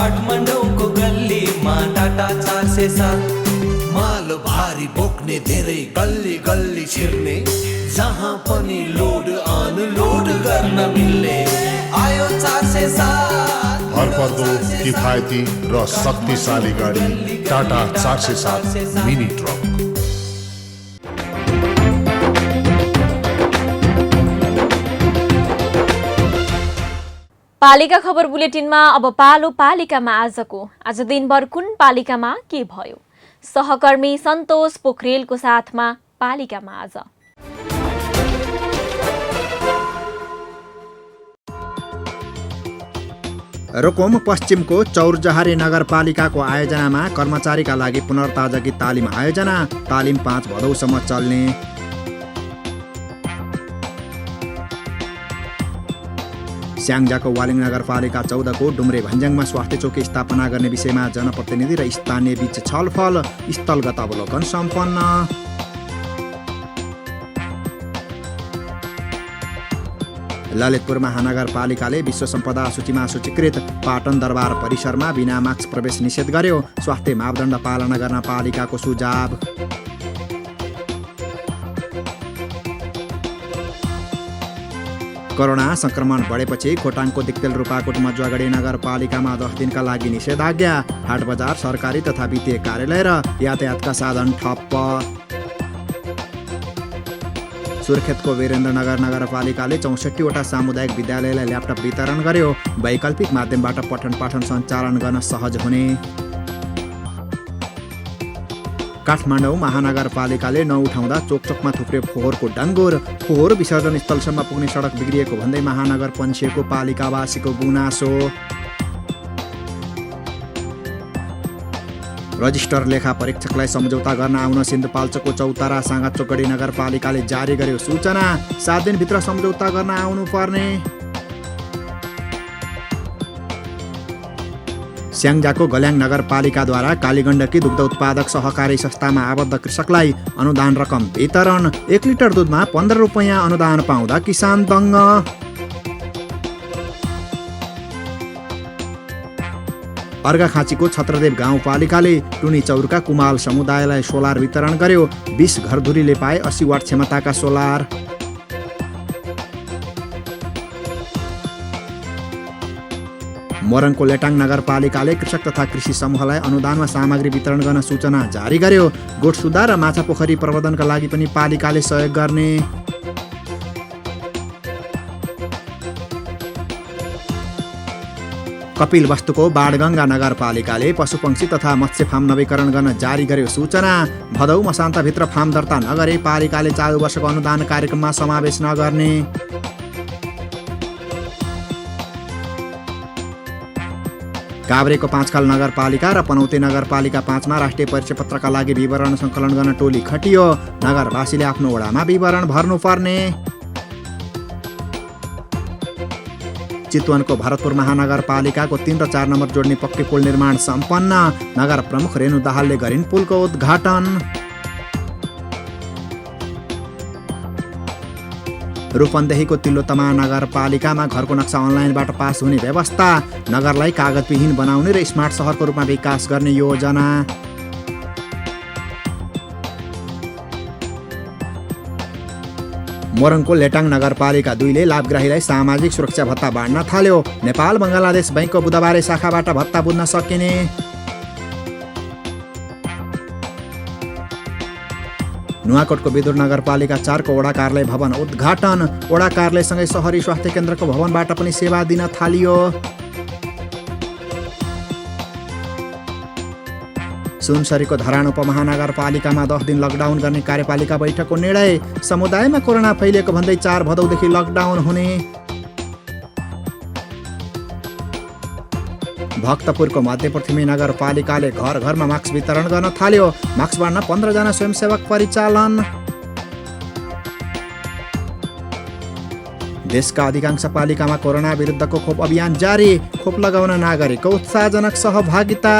काठमाडौँको गल्लीमा टाटा 407 माल भारी बोक्ने धेरै गल्ली गल्ली छिर्ने जहाँ पनि लोड अनलोड गर्न मिल्ने आयो 407 भरपर्दो किफायती र शक्तिशाली गाडी टाटा 407 मिनी ट्रक। पालिका खबर बुलेटिनमा अब पालो पालिकामा आज दिनभर कुन पालिकामा के भयो, सहकर्मी सन्तोष पोखरेलको साथमा पालिकामा आज। रुकुम पश्चिमको चौरजहारी नगरपालिकाको आयोजनामा कर्मचारीका लागि पुनर्ताजगी तालिम आयोजना, तालिम 5 भदौसम्म चल्ने। स्याङ्जाको वालिङ नगरपालिका 14 को डुम्रे भन्ज्याङमा स्वास्थ्य चौकी स्थापना गर्ने विषयमा जनप्रतिनिधि र स्थानीय बीच छलफल, स्थलगत अवलोकन सम्पन्न। ललितपुर महानगरपालिकाले विश्व सम्पदा सूचीमा सूचीकृत पाटन दरबार परिसरमा बिना मास्क प्रवेश निषेध गर्यो, स्वास्थ्य मापदण्ड पालना गर्न पालिकाको सुझाव। कोरोना संक्रमण बढेपछि खोटाङको दिक्तेल रूपाकोट मजुवागढी नगरपालिकामा 10 दिनका लागि निषेधाज्ञा, हाट बजार, सरकारी तथा वित्तीय कार्यालय र यातायातका साधन ठप्प। सुर्खेतको वीरेन्द्रनगर नगरपालिकाले 64वटा सामुदायिक विद्यालयलाई ल्यापटप वितरण गर्यो, वैकल्पिक माध्यमबाट पठन पाठन सञ्चालन गर्न सहज हुने। काठमाडौँ महानगरपालिकाले नउठाउँदा चोकचोकमा थुप्रे फोहोरको डङ्गोर, फोहोर विसर्जन स्थलसम्म पुग्ने सडक बिग्रिएको भन्दै महानगर पन्छिएको पालिकावासीको गुनासो। रजिस्टर लेखा परीक्षकलाई सम्झौता गर्न आउन सिन्धुपाल्चोकको चौतारा साँगाचोकडी नगरपालिकाले जारी गर्यो सूचना, 7 दिनभित्र सम्झौता गर्न आउनुपर्ने। स्याङ्जाको गल्याङ नगरपालिकाद्वारा कालीगण्डकी दुग्ध उत्पादक सहकारी संस्थामा आबद्ध कृषकलाई अनुदान रकम वितरण, 1 लिटर दुधमा 15 रुपैयाँ अनुदान पाउँदा किसान दङ्ग। अर्घाखाँचीको छत्रदेव गाउँपालिकाले टुनी चौरका कुमाल समुदायलाई सोलर वितरण गर्यो, 20 घरधुरीले पाए 80 वाट क्षमताका सोलर। मोरङको लेटाङ नगरपालिकाले कृषक तथा कृषि समूहलाई अनुदानमा सामग्री वितरण गर्न सूचना जारी गर्यो, गोठ सुधार र माछा पोखरी प्रबन्धनका लागि पनि पालिकाले सहयोग गर्ने। कपिलवस्तुको बाणगङ्गा नगरपालिकाले पशुपक्षी तथा मत्स्य फार्म नवीकरण गर्न जारी गर्यो सूचना, भदौ मसान्तभित्र फार्म दर्ता नगरे पालिकाले चालु वर्षको अनुदान कार्यक्रममा समावेश नगर्ने। काभ्रेको 5 खाल नगरपालिका र पनौती नगरपालिका 5 मा राष्ट्रिय परिचय पत्रका लागि विवरण सङ्कलन गर्न टोली खटियो, नगरवासीले आफ्नो वडामा विवरण भर्नुपर्ने। चितवनको भरतपुर महानगरपालिकाको 3 र 4 नम्बर जोड्ने पक्की पुल निर्माण सम्पन्न, नगर प्रमुख रेणु दाहालले गरिन् पुलको उद्घाटन। रूपन्देहीको तिलोत्तमा नगरपालिकामा घरको नक्सा अनलाइनबाट पास हुने व्यवस्था, नगरलाई कागजविहीन बनाउने र स्मार्ट सहरको रूपमा विकास गर्ने योजना। मोरङको लेटाङ नगरपालिका 2 ले लाभग्राहीलाई सामाजिक सुरक्षा भत्ता बाँड्न थाल्यो, नेपाल बङ्गलादेश बैंकको बुधबारे शाखाबाट भत्ता बुझ्न सकिने। नुवाकोटको विदुर नगरपालिका 4 को वडा कार्यालय भवन उद्घाटन, वडा कार्यालयसँगै सहरी स्वास्थ्य केन्द्रको भवनबाट पनि सेवा दिन थालियो। सुनसरीको धरान उपमहानगरपालिकामा 10 दिन लकडाउन गर्ने कार्यपालिका बैठकको निर्णय, समुदायमा कोरोना फैलिएको भन्दै 4 भदौदेखि लकडाउन हुने। भक्तपुरको मध्यपृथ्वी नगरपालिकाले घर घरमा मास्क वितरण गर्न थाल्यो, मास्क बाँड्न 15 जना स्वयंसेवक परिचालन। देशका अधिकांश पालिकामा कोरोना विरुद्धको खोप अभियान जारी, खोप लगाउन नागरिकको उत्साहजनक सहभागिता।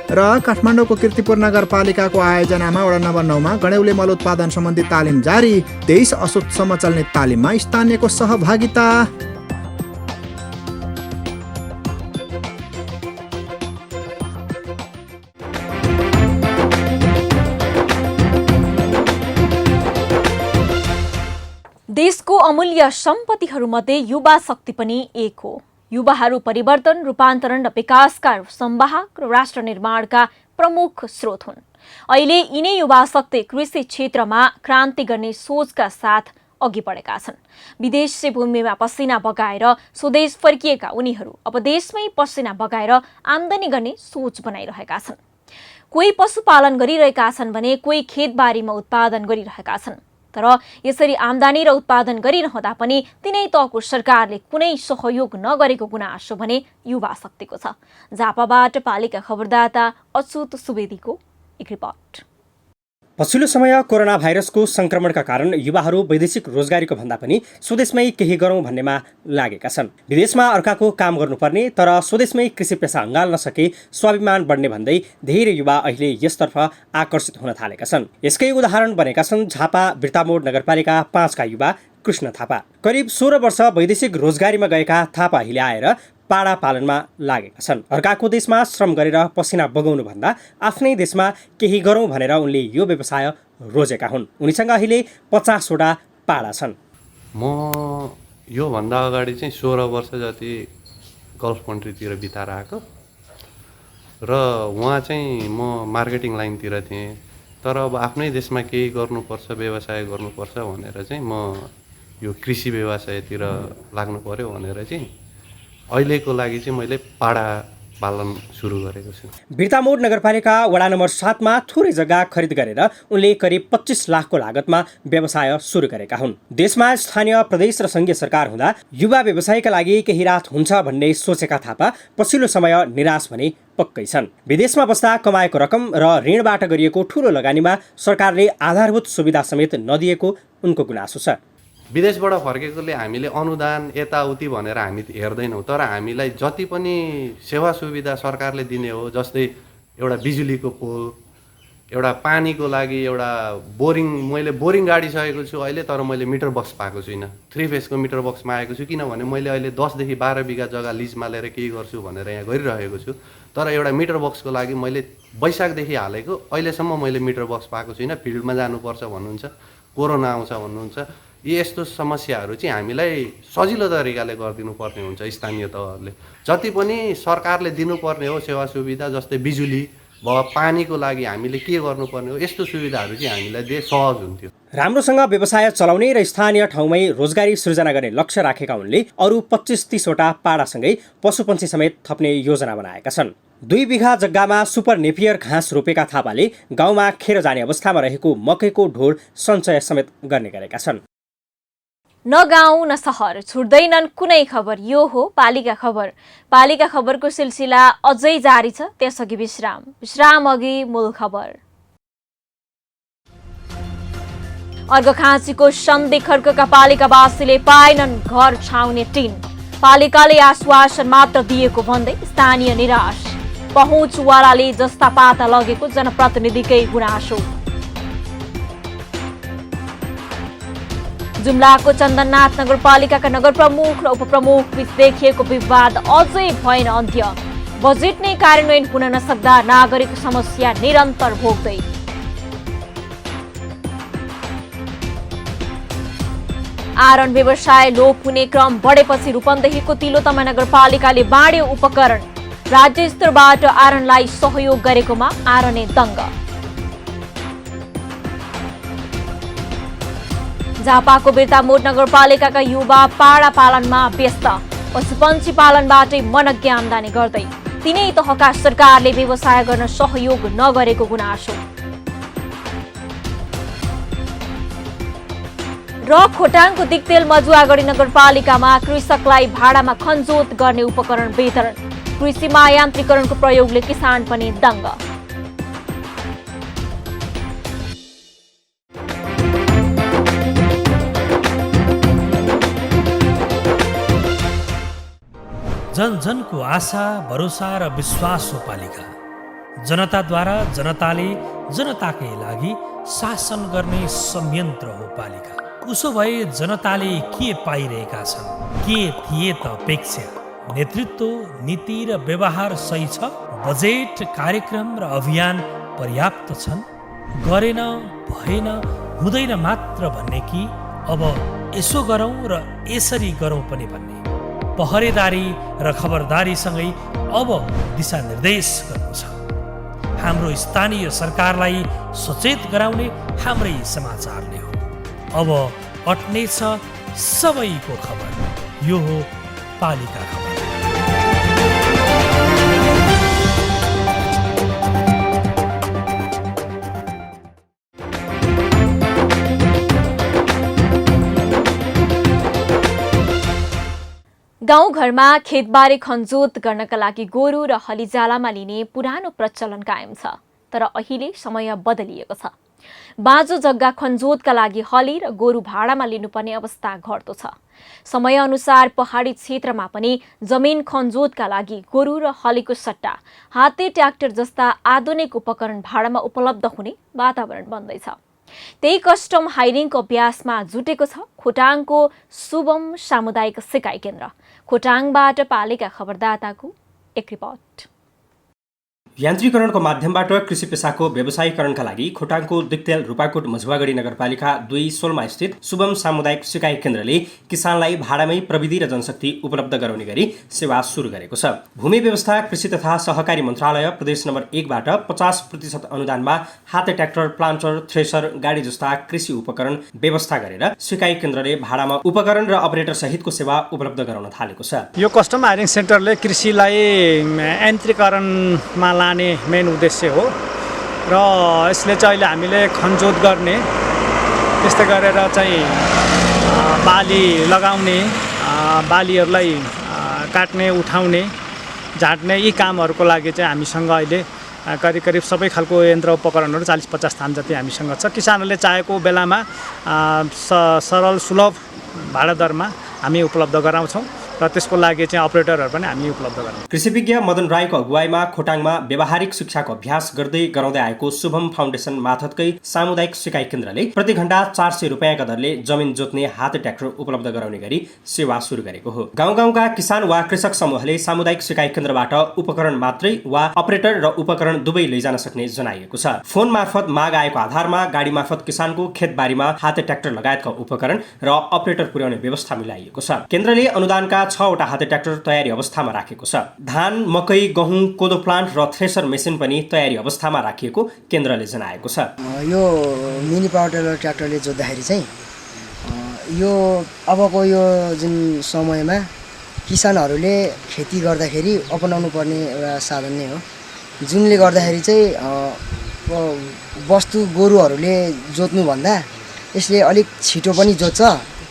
र काठमाडौँको कीर्तिपुर नगरपालिकाको आयोजनामा वडा नम्बर 9 मा गणेउले मल उत्पादन सम्बन्धी तालिम जारी, 23 असोजसम्म चल्ने तालिममा स्थानीयको सहभागिता। देशको अमूल्य सम्पत्तिहरूमध्ये युवा शक्ति पनि एक हो। युवाहरू परिवर्तन, रूपान्तरण र विकासका संवाहक र राष्ट्र निर्माणका प्रमुख स्रोत हुन्। अहिले यिनै युवा शक्ति कृषि क्षेत्रमा क्रान्ति गर्ने सोचका साथ अघि बढेका छन्। विदेशी भूमिमा पसिना बगाएर स्वदेश फर्किएका उनीहरू अब देशमै पसिना बगाएर आमदानी गर्ने सोच बनाइरहेका छन्। कोही पशुपालन गरिरहेका छन् भने कोही खेतबारीमा उत्पादन गरिरहेका छन्। तर यसरी आमदानी र उत्पादन गरिरहँदा पनि तिनै तहको सरकारले कुनै सहयोग नगरेको गुनासो भने युवा शक्तिको छ। झापाबाट पालिका खबरदाता अच्युत सुवेदीको एक रिपोर्ट। पछिल्लो समय कोरोना भाइरसको संक्रमणका कारण युवाहरू वैदेशिक रोजगारीको भन्दा पनि स्वदेशमै केही गरौँ भन्नेमा लागेका छन्। विदेशमा अर्काको काम गर्नुपर्ने तर स्वदेशमै कृषि पेसा अँगाल्न सके स्वाभिमान बढ्ने भन्दै धेरै युवा अहिले यसतर्फ आकर्षित हुन थालेका छन्। यसकै उदाहरण बनेका छन् झापा बिर्तामोड नगरपालिका 5 का युवा कृष्ण थापा। करिब 16 वर्ष वैदेशिक रोजगारीमा गएका थापा अहिले आएर पाडा पालनमा लागेका छन्। अर्काको देशमा श्रम गरेर पसिना बगाउनु भन्दा आफ्नै देशमा केही गरौँ भनेर उनले यो व्यवसाय रोजेका हुन्। उनीसँग अहिले 50 वटा पाडा छन्। म योभन्दा अगाडि चाहिँ 16 वर्ष जति गल्फ कन्ट्रीतिर बिताएर आएको र उहाँ चाहिँ म मार्केटिङ लाइनतिर थिएँ। तर अब आफ्नै देशमा केही गर्नुपर्छ, व्यवसाय गर्नुपर्छ भनेर चाहिँ म यो कृषि व्यवसायतिर लाग्नु पर्यो भनेर चाहिँ अहिलेको लागि चाहिँ मैले पाडा पालन सुरु गरेको छु। बिर्तामोड नगरपालिका वडा नम्बर 7 मा थोरै जग्गा खरिद गरेर उनले करिब 25 लाखको लागतमा व्यवसाय सुरु गरेका हुन्। देशमा स्थानीय, प्रदेश र संघीय सरकार हुँदा युवा व्यवसायका लागि केही राहत हुन्छ भन्ने सोचेका थापा पछिल्लो समय निराश भने पक्कै छन्। विदेशमा बस्दा कमाएको रकम र ऋणबाट गरिएको ठूलो लगानीमा सरकारले आधारभूत सुविधा समेत नदिएको उनको गुनासो छ। विदेशबाट फर्केकोले हामीले अनुदान यताउति भनेर हामी हेर्दैनौँ, तर हामीलाई जति पनि सेवा सुविधा सरकारले दिने हो, जस्तै एउटा बिजुलीको पोल, एउटा पानीको लागि एउटा बोरिङ, मैले बोरिङ गाडिसकेको छु अहिले, तर मैले मिटर बक्स पाएको छुइनँ। 3 फेसको मिटर बक्समा आएको छु किनभने मैले अहिले 10 देखि 12 बिघा जग्गा लिजमा लिएर केही गर्छु भनेर यहाँ गरिरहेको छु। तर एउटा मिटर बक्सको लागि मैले वैशाखदेखि हालेको अहिलेसम्म मैले मिटर बक्स पाएको छुइनँ। फिल्डमा जानुपर्छ भन्नुहुन्छ, कोरोना आउँछ भन्नुहुन्छ। यस्तो समस्याहरू चाहिँ हामीलाई सजिलो तरिकाले गरिदिनु पर्ने हुन्छ। स्थानीय तहहरूले जति पनि सरकारले दिनुपर्ने हो सेवा सुविधा, जस्तै बिजुली भयो, पानीको लागि हामीले के गर्नुपर्ने हो, यस्तो सुविधाहरू चाहिँ हामीलाई दिए सहज हुन्थ्यो। राम्रोसँग व्यवसाय चलाउने र स्थानीय ठाउँमै रोजगारी सृजना गर्ने लक्ष्य राखेका उनले अरू 25-30 वटा पाडासँगै पशुपन्छी समेत थप्ने योजना बनाएका छन्। 2 बिघा जग्गामा सुपर नेपियर घाँस रोपेका थापाले गाउँमा खेर जाने अवस्थामा रहेको मकैको ढोड सञ्चय समेत गर्ने गरेका छन्। न गाउँ न सहर छुट्दैनन् कुनै खबर। यो हो पालिका खबर। पालिका खबरको सिलसिला अझै जारी छ, त्यसअघि विश्राम अघि मूल खबर। अर्घखाँचीको सन्धि खर्कका पालिकावासीले पाएनन् घर छाउने टिन। पालिकाले आश्वासन मात्र दिएको भन्दै स्थानीय निराश। पहुँचवालाले जस्ता पाता लगेको जनप्रतिनिधिकै गुनासो। जुम्लाको चन्दननाथ नगरपालिकाका नगर प्रमुख र उपप्रमुख बीच देखिएको विवाद अझै भएन अन्त्य। बजेट नै कार्यान्वयन हुन नसक्दा नागरिक समस्या निरन्तर भोग्दै। आरन व्यवसाय लोप हुने क्रम बढेपछि रूपन्देहीको तिलोतमा नगरपालिकाले बाँड्यो उपकरण। राज्य स्तरबाट आरनलाई सहयोग गरेकोमा आरने दङ्ग। झापाको बिर्तामोड नगरपालिकाका युवा पाडा पालनमा व्यस्त। पशुपन्छी पालनबाटै मनज्ञ आमदानी गर्दै तिनै तहका सरकारले व्यवसाय गर्न सहयोग नगरेको गुनासो। र खोटाङको दिक्तेल मजुवागढी नगरपालिकामा कृषकलाई भाडामा खनजोत गर्ने उपकरण वितरण। कृषिमा यान्त्रिकरणको प्रयोगले किसान पनि दङ्ग। जन जनको आशा, भरोसा र विश्वास हो पालिका। जनताद्वारा जनताले जनताकै लागि शासन गर्ने संयन्त्र हो पालिका। उसो भए जनताले के पाइरहेका छन्? के थिए त अपेक्षा? नेतृत्व, नीति र व्यवहार सही छ? बजेट, कार्यक्रम र अभियान पर्याप्त छन्? गरेन, भएन, हुँदैन मात्र भन्ने कि अब यसो गरौँ र यसरी गरौँ पनि भन्ने पहरेदारी र खबरदारीसँगै अब दिशानिर्देश गर्नु छ। हाम्रो स्थानीय सरकारलाई सचेत गराउने हाम्रै समाचारले हो। अब अट्नेछ सबैको खबर, यो हो पालिका खबर। गाउँघरमा खेतबारी खनजोत गर्नका लागि गोरु र हलिजालामा लिने पुरानो प्रचलन कायम छ, तर अहिले समय बदलिएको छ। बाँझो जग्गा खनजोतका लागि हली र गोरु भाडामा लिनुपर्ने अवस्था घट्दो छ। समयअनुसार पहाडी क्षेत्रमा पनि जमिन खनजोतका लागि गोरु र हलीको सट्टा हाते ट्र्याक्टर जस्ता आधुनिक उपकरण भाडामा उपलब्ध हुने वातावरण बन्दैछ। त्यही कस्टम हायरिङको अभ्यासमा जुटेको छ खोटाङको शुभम सामुदायिक सिकाइ केन्द्र। खोटाङबाट पालिका खबरदाताको एक रिपोर्ट। यान्त्रिकरणको माध्यमबाट कृषि पेसाको व्यवसायीकरणका लागि खोटाङको दिक्तेल रूपाकोट मझुवागढी नगरपालिका 2 सोलमा स्थित शुभम सामुदायिक सिकाइ केन्द्रले किसानलाई भाडामै प्रविधि र जनशक्ति उपलब्ध गराउने गरी सेवा सुरु गरेको छ। भूमि व्यवस्था कृषि तथा सहकारी मन्त्रालय प्रदेश नम्बर 1 बाट 50% अनुदानमा हाते ट्र्याक्टर, प्लान्टर, थ्रेसर, गाडी जस्ता कृषि उपकरण व्यवस्था गरेर सिकाइ केन्द्रले भाडामा उपकरण र अपरेटर सहितको सेवा उपलब्ध गराउन थालेको छ। यो कस्टम हायरिङ सेन्टरले कृषिलाई यान्त्रिकरणमा लाने मेन उद्देश्य हो र यसले चाहिँ अहिले हामीले खनजोत गर्ने, त्यस्तै गरेर चाहिँ बाली लगाउने, बालीहरूलाई काट्ने, उठाउने, झाट्ने यी कामहरूको लागि चाहिँ हामीसँग अहिले करिब सबै खालको यन्त्र उपकरणहरू 40-50 थान जति हामीसँग छ। किसानहरूले चाहेको बेलामा सरल सुलभ भाडा दरमा हामी उपलब्ध गराउँछौँ र त्यसको लागि चाहिँ अपरेटरहरू पनि हामी उपलब्ध गराउँछौँ। कृषिविज्ञ मदन राईको अगुवाईमा खोटाङमा व्यावहारिक शिक्षाको अभ्यास गराउँदै आएको शुभम फाउन्डेसन मार्फतकै सामुदायिक सिकाइ केन्द्रले प्रति घण्टा 400 रुपियाँका दरले जमिन जोत्ने हाते ट्र्याक्टर उपलब्ध गराउने गरी सेवा सुरु गरेको हो। गाउँका किसान वा कृषक समूहले सामुदायिक सिकाइ केन्द्रबाट उपकरण मात्रै वा अपरेटर र उपकरण दुवै लैजान सक्ने जनाइएको छ। फोन मार्फत माग आएको आधारमा गाडी मार्फत किसानको खेतबारीमा हाते ट्र्याक्टर लगायतका उपकरण र अपरेटर पुर्याउने व्यवस्था मिलाइएको छ। केन्द्रले अनुदानका 6वटा हाते ट्र्याक्टर तयारी अवस्थामा राखेको छ। धान, मकै, गहुँ, कोदो प्लान्ट र थ्रेसर मेसिन पनि तयारी अवस्थामा राखिएको केन्द्रले जनाएको छ। यो मिनी पावर टेलर ट्र्याक्टरले जोत्दाखेरि चाहिँ यो अबको यो जुन समयमा किसानहरूले खेती गर्दाखेरि अपनाउनु पर्ने एउटा साधन नै हो, जुनले गर्दाखेरि चाहिँ वस्तु गोरुहरूले जोत्नुभन्दा यसले अलिक छिटो पनि जोत्छ,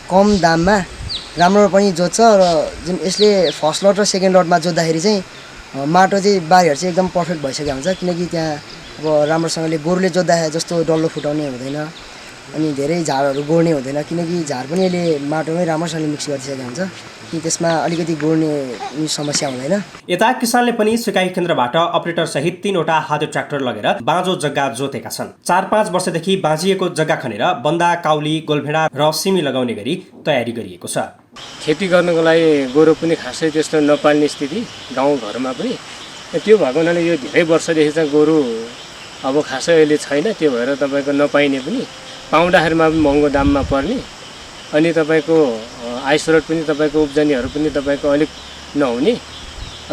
कम दाममा राम्रो पनि जोत्छ र जुन यसले फर्स्ट लट र सेकेन्ड लटमा जोत्दाखेरि चाहिँ माटो चाहिँ बारीहरू चाहिँ एकदम पर्फेक्ट भइसकेको हुन्छ, किनकि त्यहाँ अब राम्रोसँगले गोरुले जोत्दा जस्तो डल्लो फुटाउने हुँदैन अनि धेरै झारहरू गोड्ने हुँदैन, किनकि झार पनि यसले माटोमै राम्रोसँगले मिक्स गरिसकेको हुन्छ, कि त्यसमा अलिकति गोड्ने समस्या हुँदैन। यता किसानले पनि सिकाइ केन्द्रबाट अपरेटर सहित 3वटा हाते ट्र्याक्टर लगेर बाँझो जग्गा जोतेका छन्। 4-5 वर्षदेखि बाँझिएको जग्गा खनेर बन्दा, काउली, गोलभेडा र सिमी लगाउने गरी तयारी गरिएको छ। खेती गर्नको लागि गोरु पनि खासै त्यस्तो नपाल्ने स्थिति गाउँघरमा पनि, त्यो भएको हुनाले यो धेरै वर्षदेखि चाहिँ गोरु अब खासै अहिले छैन। त्यो भएर तपाईँको नपाइने पनि, पाउँदाखेरिमा पनि महँगो दाममा पर्ने, अनि तपाईँको आयस्रोत पनि तपाईँको उब्जनीहरू पनि तपाईँको अलिक नहुने,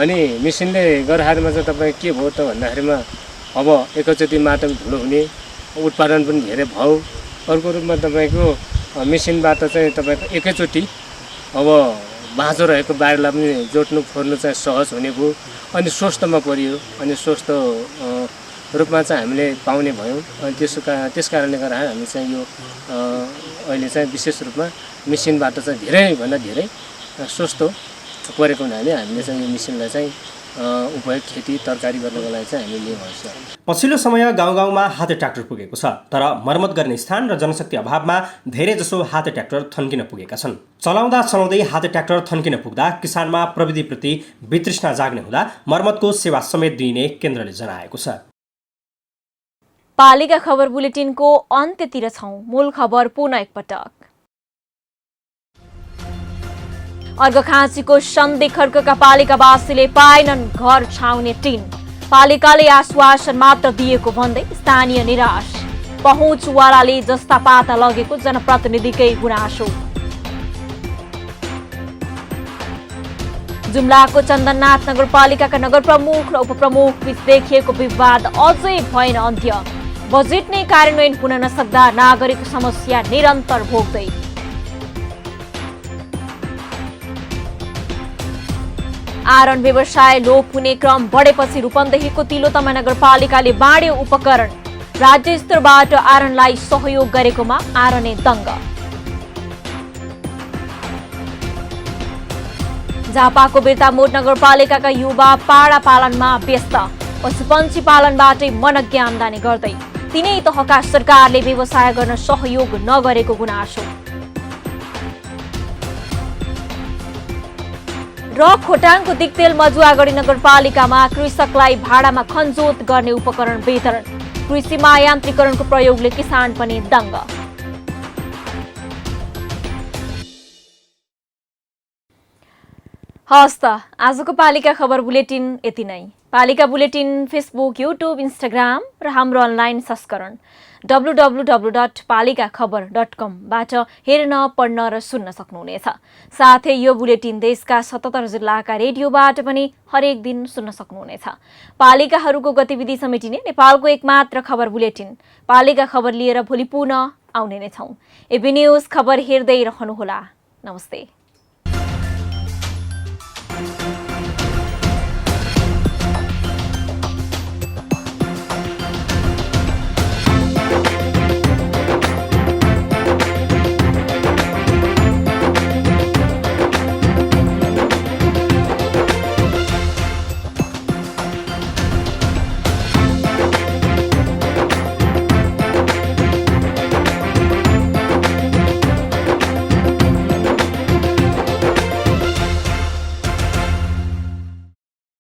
अनि मेसिनले गर्दाखेरिमा चाहिँ तपाईँ के भयो त भन्दाखेरिमा अब एकैचोटि माटो धुलो हुने, उत्पादन पनि धेरै भयो। अर्को रूपमा तपाईँको मेसिनबाट चाहिँ तपाईँको एकैचोटि अब बाँझो रहेको बारीलाई पनि जोत्नु फोर्नु चाहिँ सहज हुने भयो, अनि स्वस्थमा परियो, अनि स्वस्थ रूपमा चाहिँ हामीले पाउने भयौँ। अनि त्यस कारणले गर्दा हामी चाहिँ यो अहिले चाहिँ विशेष रूपमा मेसिनबाट चाहिँ धेरैभन्दा धेरै स्वस्थ परेको हुनाले हामीले चाहिँ यो मेसिनलाई चाहिँ उपयोग खेती तरकारी गर्नको लागि चाहिँ हामीले लिएको छ। पछिल्लो समय गाउँमा हाते ट्र्याक्टर पुगेको छ, तर मर्मत गर्ने स्थान र जनशक्ति अभावमा धेरै जसो हाते ट्र्याक्टर थन्किन पुगेका छन्। चलाउँदै हाते ट्र्याक्टर थन्किन पुग्दा किसानमा प्रविधिप्रति वितृष्णा जाग्ने हुँदा मर्मतको सेवा समेत दिइने केन्द्रले जनाएको छ। पालिका खबर बुलेटिनको अन्त्यतिर छौं। मूल खबर पुनः एकपटक। अर्घखाँचीको सन्धि खर्कका पालिकावासीले पाएनन् घर छाउने टिन। पालिकाले आश्वासन मात्र दिएको भन्दै स्थानीय निराश। पहुँचवालाले जस्ता पाता लगेको जनप्रतिनिधिकै गुनासो। जुम्लाको चन्दननाथ नगरपालिकाका नगर प्रमुख र उपप्रमुख बीच देखिएको विवाद अझै भएन अन्त्य। बजेट नै कार्यान्वयन हुन नसक्दा नागरिक समस्या निरन्तर भोग्दै। आरन व्यवसाय लोप हुने क्रम बढेपछि रूपन्देहीको तिलोतमा नगरपालिकाले बाँड्यो उपकरण। राज्य स्तरबाट आरनलाई सहयोग गरेकोमा आरने दङ्ग। झापाको बिर्तामोड नगरपालिकाका युवा पाडा पालनमा व्यस्त। पशुपन्छी पालनबाटै मनज्ञ आम्दानी गर्दै तीनै तहका सरकारले व्यवसाय गर्न सहयोग नगरेको गुनासो। र खोटाङको दिक्तेल मजुवागढी नगरपालिकामा कृषकलाई भाडामा खनजोत गर्ने उपकरण वितरण। कृषिमा यान्त्रिकरणको प्रयोगले किसान पनि दङ्ग। हस् त आजको पालिका खबर बुलेटिन यति नै। पालिका बुलेटिन फेसबुक, युट्युब, इन्स्टाग्राम र हाम्रो अनलाइन संस्करण www.palikaKhabar.com बाट हेर्न, पढ्न र सुन्न सक्नुहुनेछ। साथै यो बुलेटिन देशका 77 जिल्लाका रेडियोबाट पनि हरेक दिन सुन्न सक्नुहुनेछ। पालिकाहरूको गतिविधि समेटिने नेपालको एकमात्र खबर बुलेटिन पालिका खबर लिएर भोलि पुनः आउने नै छौं। एबी न्यूज खबर हेर्दै रहनुहोला। नमस्ते।